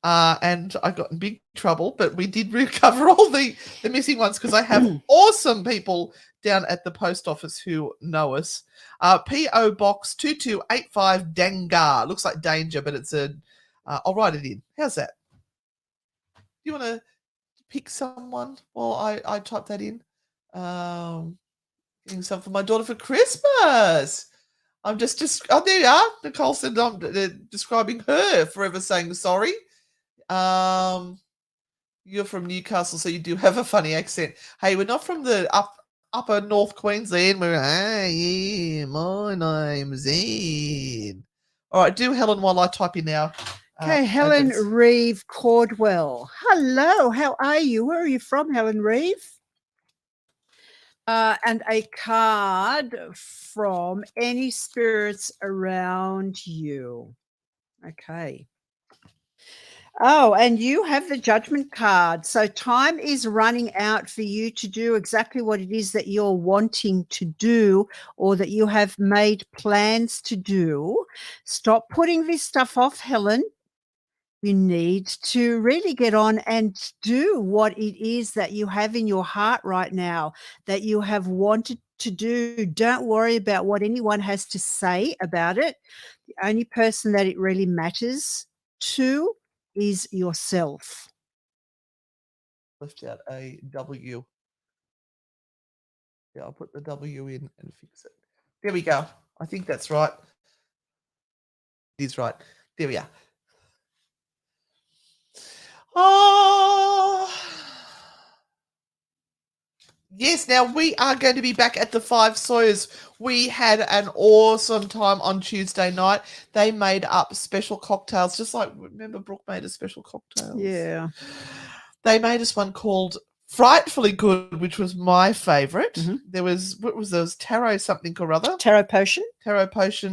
And I got in big trouble, but we did recover all the missing ones because I have awesome people down at the post office who know us. P.O. Box 2285 Dangar. Looks like danger, but it's I'll write it in. How's that? Do you want to pick someone while I type that in? Getting something for my daughter for Christmas. I'm just oh, there you are. Nicole said I'm describing her forever saying sorry. You're from Newcastle, so you do have a funny accent. Hey, we're not from the upper North Queensland. We're yeah, my name's Ian. All right, do Helen while I type in now. Okay, Helen Reeve Cordwell. Hello, how are you? Where are you from, Helen Reeve? And a card from any spirits around you. Okay. Oh, and you have the Judgment card. So time is running out for you to do exactly what it is that you're wanting to do or that you have made plans to do. Stop putting this stuff off, Helen. You need to really get on and do what it is that you have in your heart right now, that you have wanted to do. Don't worry about what anyone has to say about it. The only person that it really matters to is yourself. Left out a W. Yeah, I'll put the W in and fix it. There we go. I think that's right. It is right. There we are. Oh, yes. Now we are going to be back at the Five Sawyers. We had an awesome time on Tuesday night. They made up special cocktails, just like remember Brooke made us special cocktails. Yeah, they made us one called Frightfully Good, which was my favorite. Mm-hmm. There was tarot something or other. Tarot potion,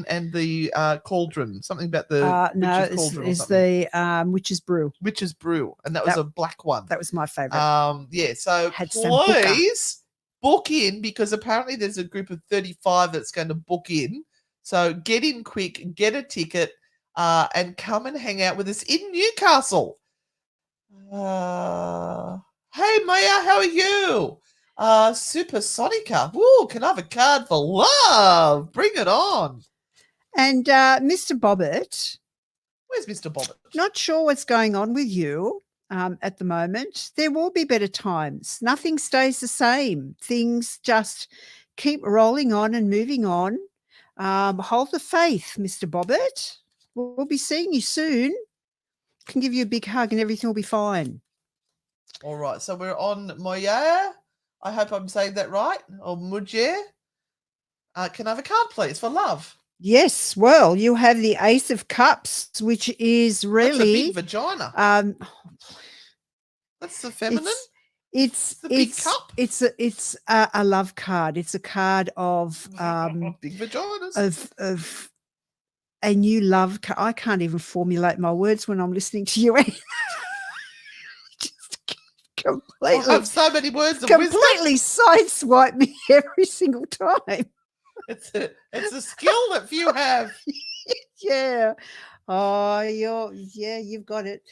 and the cauldron. Something about the no, is the witch's brew. Witch's brew, and that was a black one. That was my favorite. Yeah. So Had please book in, because apparently there's a group of 35 that's going to book in. So get in quick, get a ticket, and come and hang out with us in Newcastle. Hey, Maya, how are you? Supersonica. Woo, can I have a card for love? Bring it on. And Mr. Bobbert. Where's Mr. Bobbert? Not sure what's going on with you at the moment. There will be better times. Nothing stays the same. Things just keep rolling on and moving on. Hold the faith, Mr. Bobbert. We'll be seeing you soon. Can give you a big hug and everything will be fine. All right, so we're on Moya. I hope I'm saying that right. Or Mujir. Can I have a card, please, for love? Yes, well, you have the Ace of Cups, which is really... That's a big vagina. That's the feminine? It's the big cup. It's a love card. It's a card of... big vaginas. Of a new love card. I can't even formulate my words when I'm listening to you. Just completely... I have so many words of completely sideswipe me every single time. It's a skill that few have. Yeah. Oh, you've got it.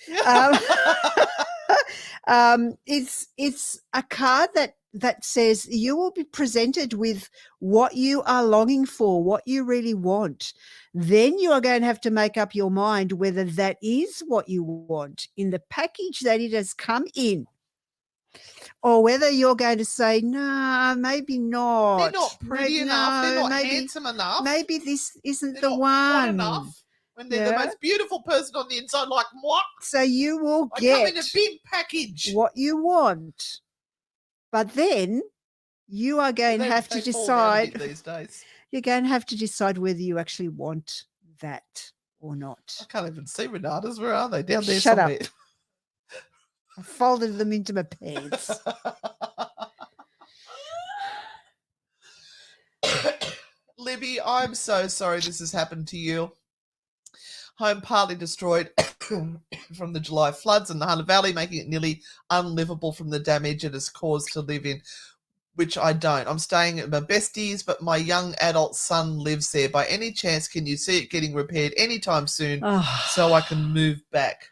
It's a card that says you will be presented with what you are longing for, what you really want. Then you are going to have to make up your mind whether that is what you want in the package that it has come in. Or whether you're going to say, nah, maybe not. They're not pretty enough. They're not handsome enough. Maybe this isn't they're the not one. Enough when they're the most beautiful person on the inside, like what? So you will I come in a big package. What you want. But then you are going to have to decide. These days. You're going to have to decide whether you actually want that or not. I can't even see Renata's. Where are they? Down there Shut somewhere. Up. I folded them into my pants. Libby, I'm so sorry this has happened to you. Home partly destroyed from the July floods in the Hunter Valley, making it nearly unlivable from the damage it has caused to live in, which I don't. I'm staying at my besties, but my young adult son lives there. By any chance, can you see it getting repaired anytime soon so I can move back?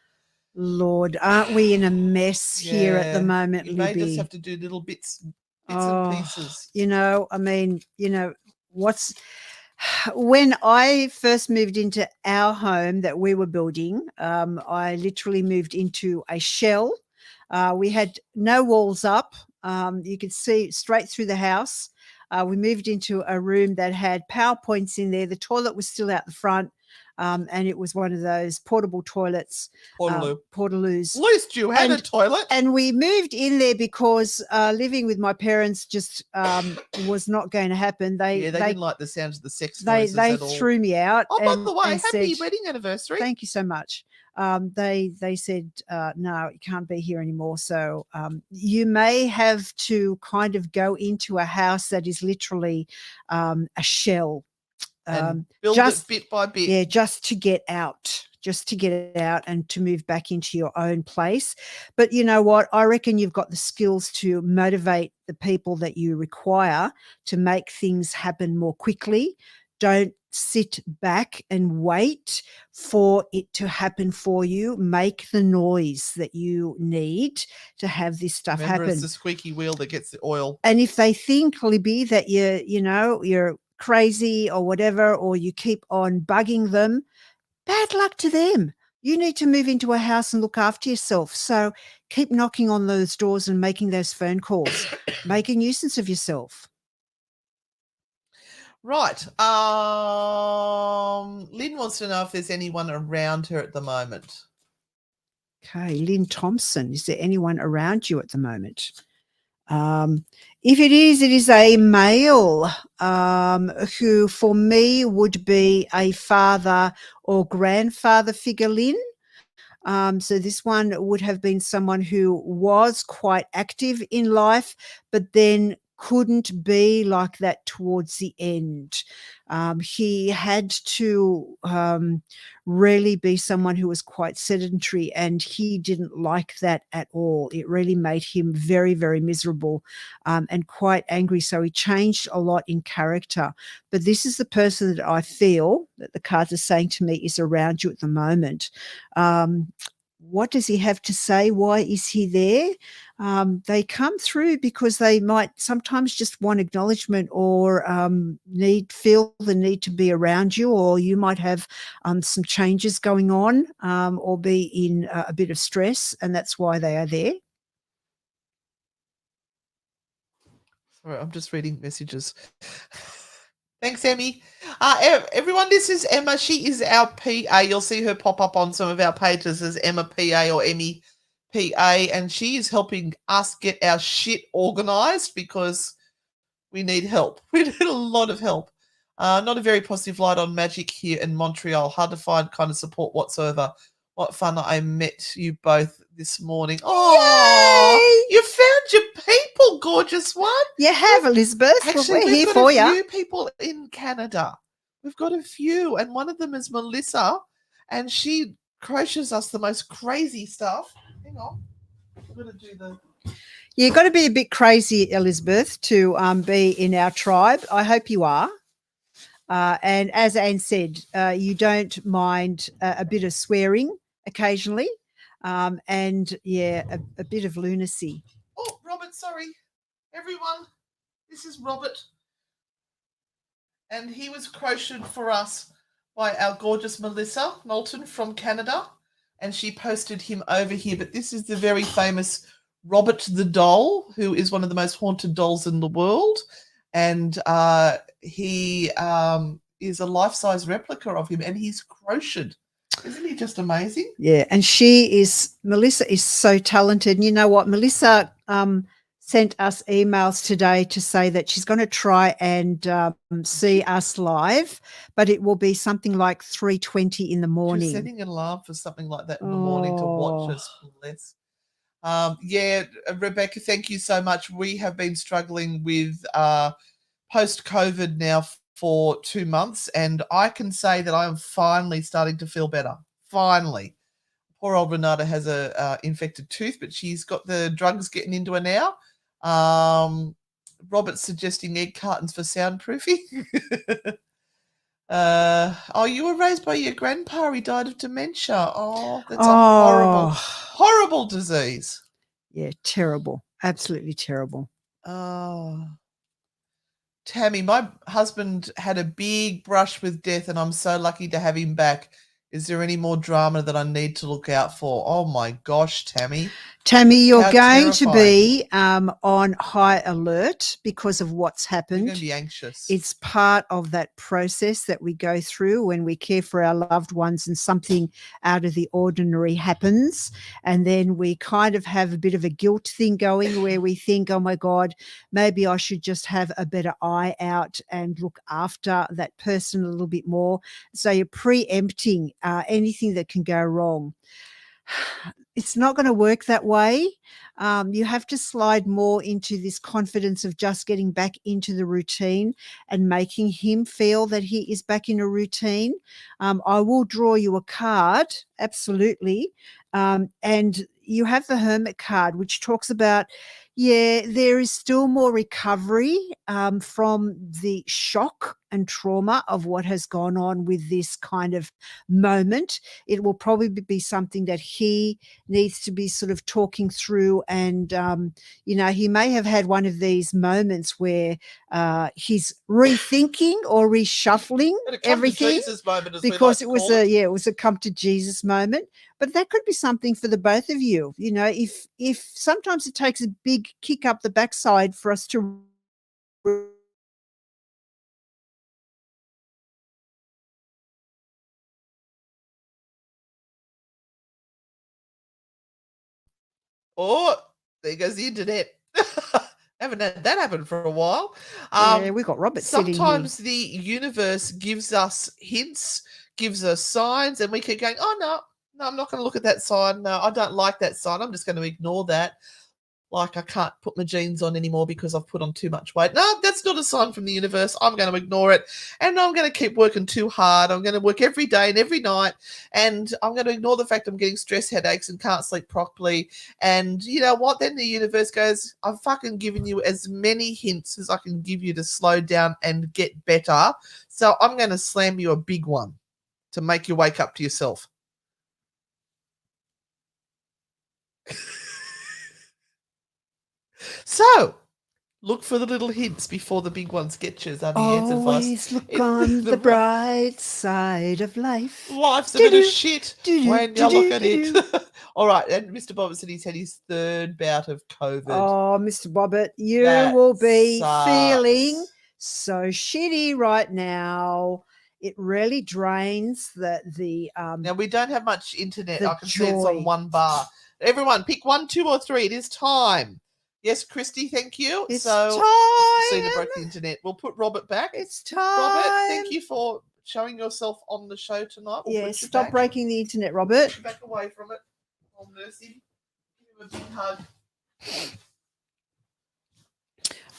Lord, aren't we in a mess here at the moment, you Libby? may just have to do little bits and pieces. When I first moved into our home that we were building, I literally moved into a shell. We had no walls up. You could see straight through the house. We moved into a room that had PowerPoints in there. The toilet was still out the front. And it was one of those portable toilets. Portaloos. At least you had a toilet. And we moved in there because living with my parents just was not going to happen. They didn't like the sounds of the sex noises at all. They threw me out. Oh, by the way, happy wedding anniversary. Thank you so much. They said, no, you can't be here anymore. So you may have to kind of go into a house that is literally a shell. And build it bit by bit. Yeah, just to get out and to move back into your own place. But you know what? I reckon you've got the skills to motivate the people that you require to make things happen more quickly. Don't sit back and wait for it to happen for you. Make the noise that you need to have this stuff happen. It's the squeaky wheel that gets the oil. And if they think, Libby, that you're crazy or whatever, or you keep on bugging them, bad luck to them. You need to move into a house and look after yourself. So keep knocking on those doors and making those phone calls. Make a nuisance of yourself. Right. Lynn wants to know if there's anyone around her at the moment. Okay, Lynn Thompson. Is there anyone around you at the moment? If it is a male who for me would be a father or grandfather figure, Lynn. So this one would have been someone who was quite active in life, but then couldn't be like that towards the end. He had to really be someone who was quite sedentary, and he didn't like that at all. It really made him very, very miserable and quite angry. So he changed a lot in character. But this is the person that I feel that the cards are saying to me is around you at the moment. What does he have to say? Why is he there? They come through because they might sometimes just want acknowledgement or feel the need to be around you, or you might have some changes going on or be in a bit of stress, and that's why they are there. Sorry, I'm just reading messages. Thanks, Emmy. Everyone, this is Emma. She is our PA. You'll see her pop up on some of our pages as Emma PA or Emmy PA, and she is helping us get our shit organized because we need help. We need a lot of help. Not a very positive light on magic here in Montreal. Hard to find kind of support whatsoever. What fun I met you both this morning. Oh, you found your people, gorgeous one. You have, Elizabeth. Actually, we're here got for a you. few people in Canada. We've got a few, and one of them is Melissa, and she crochets us the most crazy stuff. Hang on. I'm going to do the... You've got to be a bit crazy, Elizabeth, to be in our tribe. I hope you are. And as Anne said, you don't mind a bit of swearing occasionally and, yeah, a bit of lunacy. Oh, Robert, sorry. Everyone, this is Robert. And he was crocheted for us by our gorgeous Melissa Knowlton from Canada. And she posted him over here. But this is the very famous Robert the doll, who is one of the most haunted dolls in the world. And he is a life-size replica of him, and he's crocheted. Isn't he just amazing? Yeah, and Melissa is so talented. And you know what? Melissa sent us emails today to say that she's going to try and see us live, but it will be something like 3:20 in the morning. She's sending an alarm for something like that in the morning to watch us. Bless. Yeah, Rebecca, thank you so much. We have been struggling with post-COVID now for 2 months, and I can say that I am finally starting to feel better. Finally. Poor old Renata has a infected tooth, but she's got the drugs getting into her now. Robert's suggesting egg cartons for soundproofing. You were raised by your grandpa. He died of dementia. Oh, that's a horrible disease. Yeah, terrible. Absolutely terrible. Oh. Tammy, my husband had a big brush with death, and I'm so lucky to have him back. Is there any more drama that I need to look out for? Oh my gosh, Tammy. Tammy, you're going to be on high alert because of what's happened. You're going to be anxious. It's part of that process that we go through when we care for our loved ones and something out of the ordinary happens. And then we kind of have a bit of a guilt thing going where we think, oh my God, maybe I should just have a better eye out and look after that person a little bit more. So you're preempting anything that can go wrong. It's not going to work that way. You have to slide more into this confidence of just getting back into the routine and making him feel that he is back in a routine. I will draw you a card, absolutely. And you have the Hermit card, which talks about, there is still more recovery from the shock and trauma of what has gone on with this kind of moment. It will probably be something that he needs to be sort of talking through, and he may have had one of these moments where he's rethinking or reshuffling everything because it was a come to Jesus moment. But that could be something for the both of you. If sometimes it takes a big kick up the backside for us to Oh, there goes the internet. Haven't had that happen for a while. We got Robert sitting here. Sometimes the universe gives us hints, gives us signs, and we keep going, oh, no, I'm not going to look at that sign. No, I don't like that sign. I'm just going to ignore that. like I can't put my jeans on anymore because I've put on too much weight. No, that's not a sign from the universe. I'm going to ignore it, and I'm going to keep working too hard. I'm going to work every day and every night, and I'm going to ignore the fact I'm getting stress headaches and can't sleep properly. And you know what? Then the universe goes, I've fucking given you as many hints as I can give you to slow down and get better. So I'm going to slam you a big one to make you wake up to yourself. So, look for the little hints before the big ones get you. Always look on the bright side of life. Life's a bit of shit when you look at it. All right, and Mr. Bobbitt said he's had his third bout of COVID. Oh, Mr. Bobbitt, you will be feeling so shitty right now. It really drains the Now, we don't have much internet. I can see it's on one bar. Everyone, pick 1, 2, or 3. It is time. Yes, Christy, thank you. It's time. Cena broke the internet. We'll put Robert back. It's time. Robert, thank you for showing yourself on the show tonight. Stop breaking the internet, Robert. Back away from it. I'll nurse him. Give him a big hug.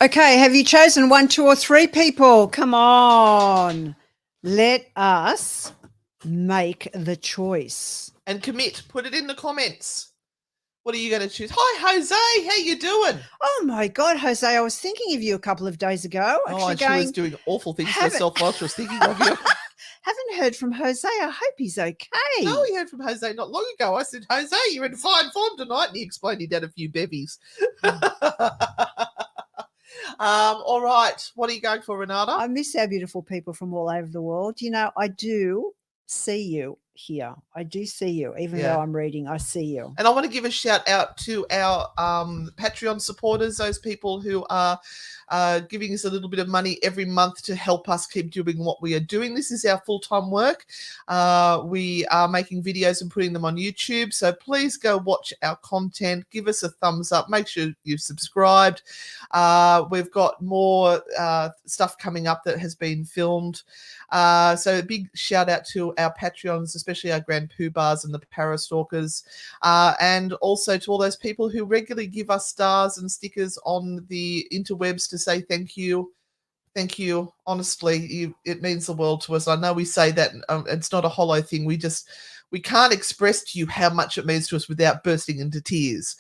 Okay, have you chosen 1, 2, or 3 people? Come on. Let us make the choice. And commit. Put it in the comments. What are you going to choose? Hi, Jose. How you doing? Oh, my God, Jose, I was thinking of you a couple of days ago. And she was doing awful things to herself while she was thinking of you. Haven't heard from Jose. I hope he's okay. No, we heard from Jose not long ago. I said, Jose, you're in fine form tonight. And he explained he'd had a few bevies. All right. What are you going for, Renata? I miss our beautiful people from all over the world. You know, I do see you here. I do see you, even though I'm reading, I see you. And I want to give a shout out to our Patreon supporters, those people who are giving us a little bit of money every month to help us keep doing what we are doing. This is our full-time work. We are making videos and putting them on YouTube. So please go watch our content. Give us a thumbs up. Make sure you've subscribed. We've got more stuff coming up that has been filmed. So a big shout out to our Patreons, especially our Grand Poobahs and the Parastalkers, and also to all those people who regularly give us stars and stickers on the interwebs to say thank you. Thank you. Honestly, it means the world to us. I know we say that it's not a hollow thing. We can't express to you how much it means to us without bursting into tears.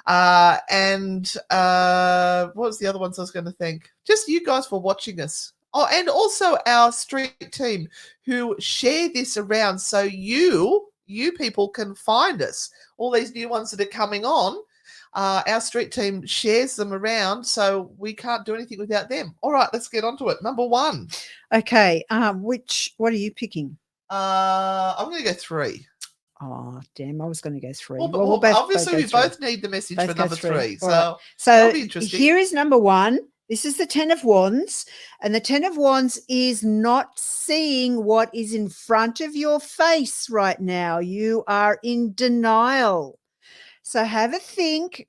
And what was the other ones I was going to thank? Just you guys for watching us. Oh, and also our street team who share this around so you people can find us. All these new ones that are coming on, our street team shares them around, so we can't do anything without them. All right, let's get on to it. Number 1. Okay, what are you picking? I'm going to go 3. Oh, damn, I was going to go 3. Well, obviously, we both need the message for number 3. So, right. that'll be interesting. Here is number 1. This is the 10 of Wands, and the 10 of Wands is not seeing what is in front of your face right now. You are in denial. So have a think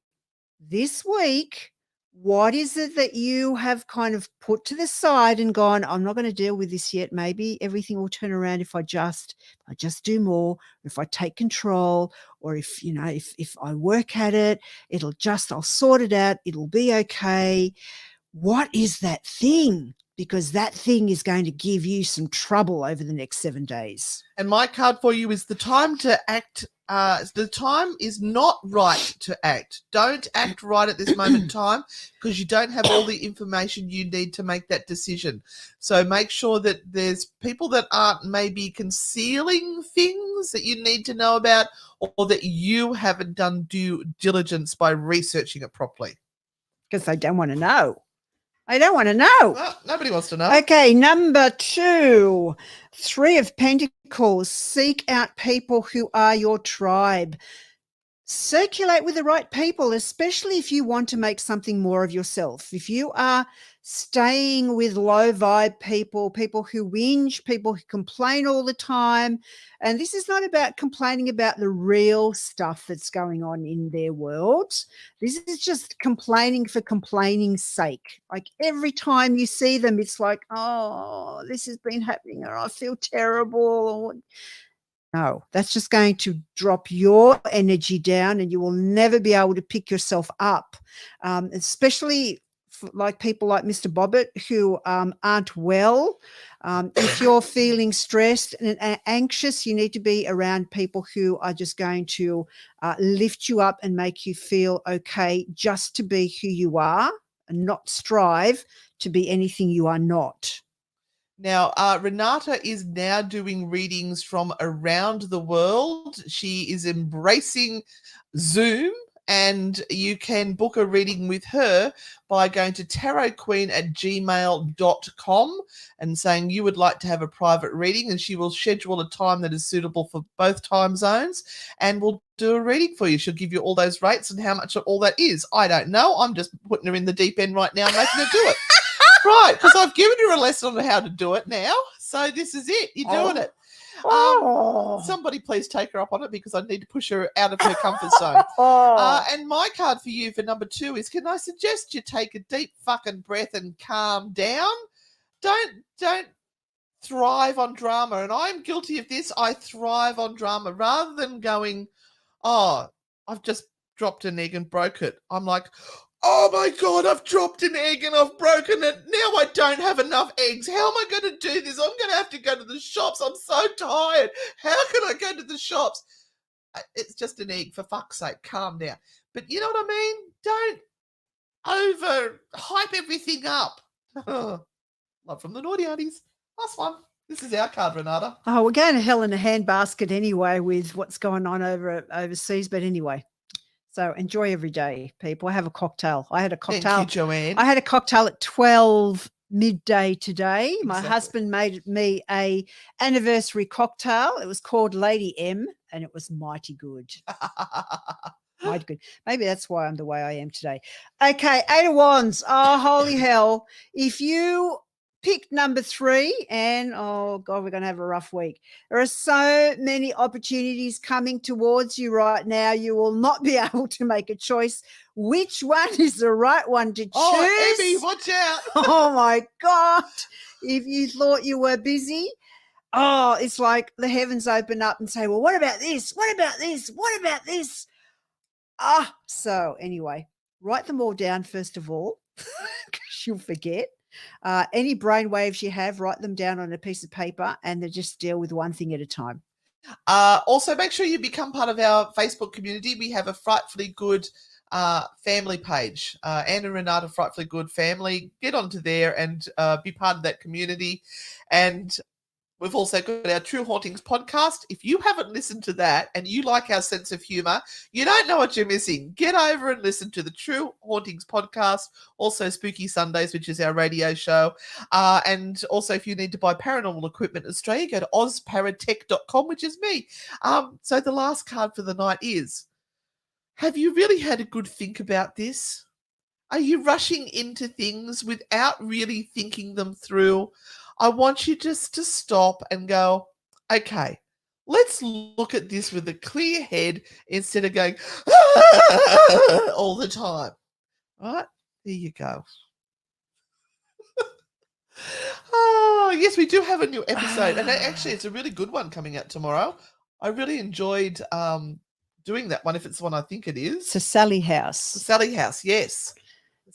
this week. What is it that you have kind of put to the side and gone, I'm not going to deal with this yet. Maybe everything will turn around if I just do more, if I take control, or if I work at it, I'll sort it out. It'll be okay. What is that thing? Because that thing is going to give you some trouble over the next 7 days. And my card for you is the time to act. The time is not right to act. Don't act right at this moment in time because you don't have all the information you need to make that decision. So make sure that there's people that aren't maybe concealing things that you need to know about, or that you haven't done due diligence by researching it properly. Because they don't want to know. I don't want to know. Well, nobody wants to know. Okay, number 2, 3 of Pentacles. Seek out people who are your tribe. Circulate with the right people, especially if you want to make something more of yourself. If you are staying with low vibe people who whinge, people who complain all the time, and this is not about complaining about the real stuff that's going on in their world. This is just complaining for complaining's sake. Like every time you see them, it's like, oh, this has been happening, or I feel terrible, or No, that's just going to drop your energy down and you will never be able to pick yourself up, especially like people like Mr. Bobbitt who aren't well. If you're feeling stressed and anxious, you need to be around people who are just going to lift you up and make you feel okay just to be who you are and not strive to be anything you are not. Now, Renata is now doing readings from around the world. She is embracing Zoom, and you can book a reading with her by going to tarotqueen@gmail.com and saying you would like to have a private reading, and she will schedule a time that is suitable for both time zones and will do a reading for you. She'll give you all those rates and how much all that is. I don't know. I'm just putting her in the deep end right now, making her do it. Right, because I've given her a lesson on how to do it now. So this is it. You're doing it. Somebody please take her up on it because I need to push her out of her comfort zone. And my card for you for number 2 is, can I suggest you take a deep fucking breath and calm down? Don't thrive on drama. And I'm guilty of this. I thrive on drama rather than going, oh, I've just dropped an egg and broke it. I'm like, oh my God, I've dropped an egg and I've broken it. Now I don't have enough eggs. How am I going to do this? I'm going to have to go to the shops. I'm so tired. How can I go to the shops? It's just an egg, for fuck's sake. Calm down. But you know what I mean? Don't over hype everything up. Love from the naughty aunties. Last one. This is our card, Renata. Oh, we're going to hell in a handbasket anyway with what's going on overseas. But anyway. So enjoy every day, people. Have a cocktail. I had a cocktail. Thank you, Joanne. I had a cocktail at 12 midday today. Exactly. My husband made me a anniversary cocktail. It was called Lady M, and it was mighty good. Mighty good. Maybe that's why I'm the way I am today. Okay, 8 of Wands. Oh, holy hell. If you picked number 3, and oh God, we're going to have a rough week. There are so many opportunities coming towards you right now. You will not be able to make a choice. Which one is the right one to choose? Oh, Emmy, watch out. Oh my God. If you thought you were busy, oh, it's like the heavens open up and say, well, what about this? What about this? What about this? So anyway, write them all down first of all, because you'll forget. Any brain waves you have, write them down on a piece of paper and then just deal with one thing at a time. Also, make sure you become part of our Facebook community. We have a Frightfully Good family page. Anne and Renata Frightfully Good family. Get onto there and be part of that community. And we've also got our True Hauntings podcast. If you haven't listened to that and you like our sense of humor, you don't know what you're missing. Get over and listen to the True Hauntings podcast. Also Spooky Sundays, which is our radio show. And also if you need to buy paranormal equipment in Australia, go to ozparatech.com, which is me. So the last card for the night is, have you really had a good think about this? Are you rushing into things without really thinking them through? I want you just to stop and go, okay, let's look at this with a clear head instead of going all the time. All right, there you go. Oh, yes, we do have a new episode. And actually, it's a really good one coming out tomorrow. I really enjoyed doing that one, if it's the one I think it is. It's a Sally House. The Sally House, yes.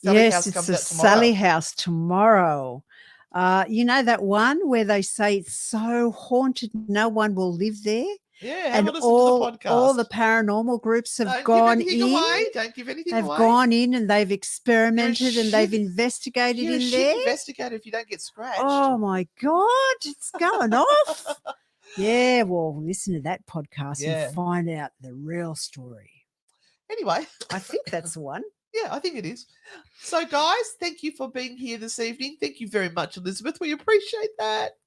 Yes, it's a Sally House tomorrow. You know that one where they say it's so haunted, no one will live there? Yeah, have a listen to the podcast. All the paranormal groups have gone in. Don't give anything away. They've away. Gone in and they've experimented and they've investigated in there. Investigate if you don't get scratched. Oh my God, it's going off. Yeah, well, listen to that podcast and find out the real story. Anyway, I think that's the one. Yeah, I think it is. So, guys, thank you for being here this evening. Thank you very much, Elizabeth. We appreciate that.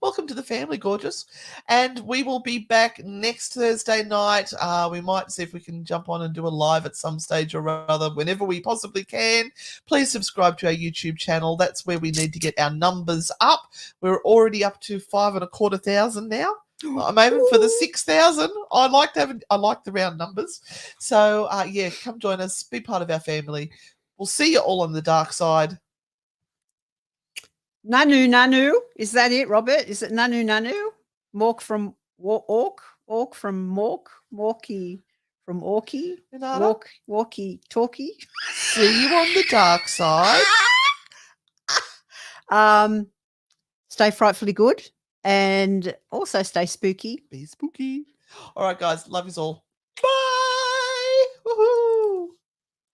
Welcome to the family, gorgeous. And we will be back next Thursday night. We might see if we can jump on and do a live at some stage or other, whenever we possibly can. Please subscribe to our YouTube channel. That's where we need to get our numbers up. We're already up to 5,250 now. I'm aiming for the 6,000. I like the round numbers. So come join us, be part of our family. We'll see you all on the dark side. Nanu, is that it, Robert? Is it Nanu? Mork from Orc from Morky from Orky, Renata? Walkie Talkie. See you on the dark side. Stay frightfully good and also stay spooky. Be spooky. All right, guys. Love you all. Bye. Woohoo.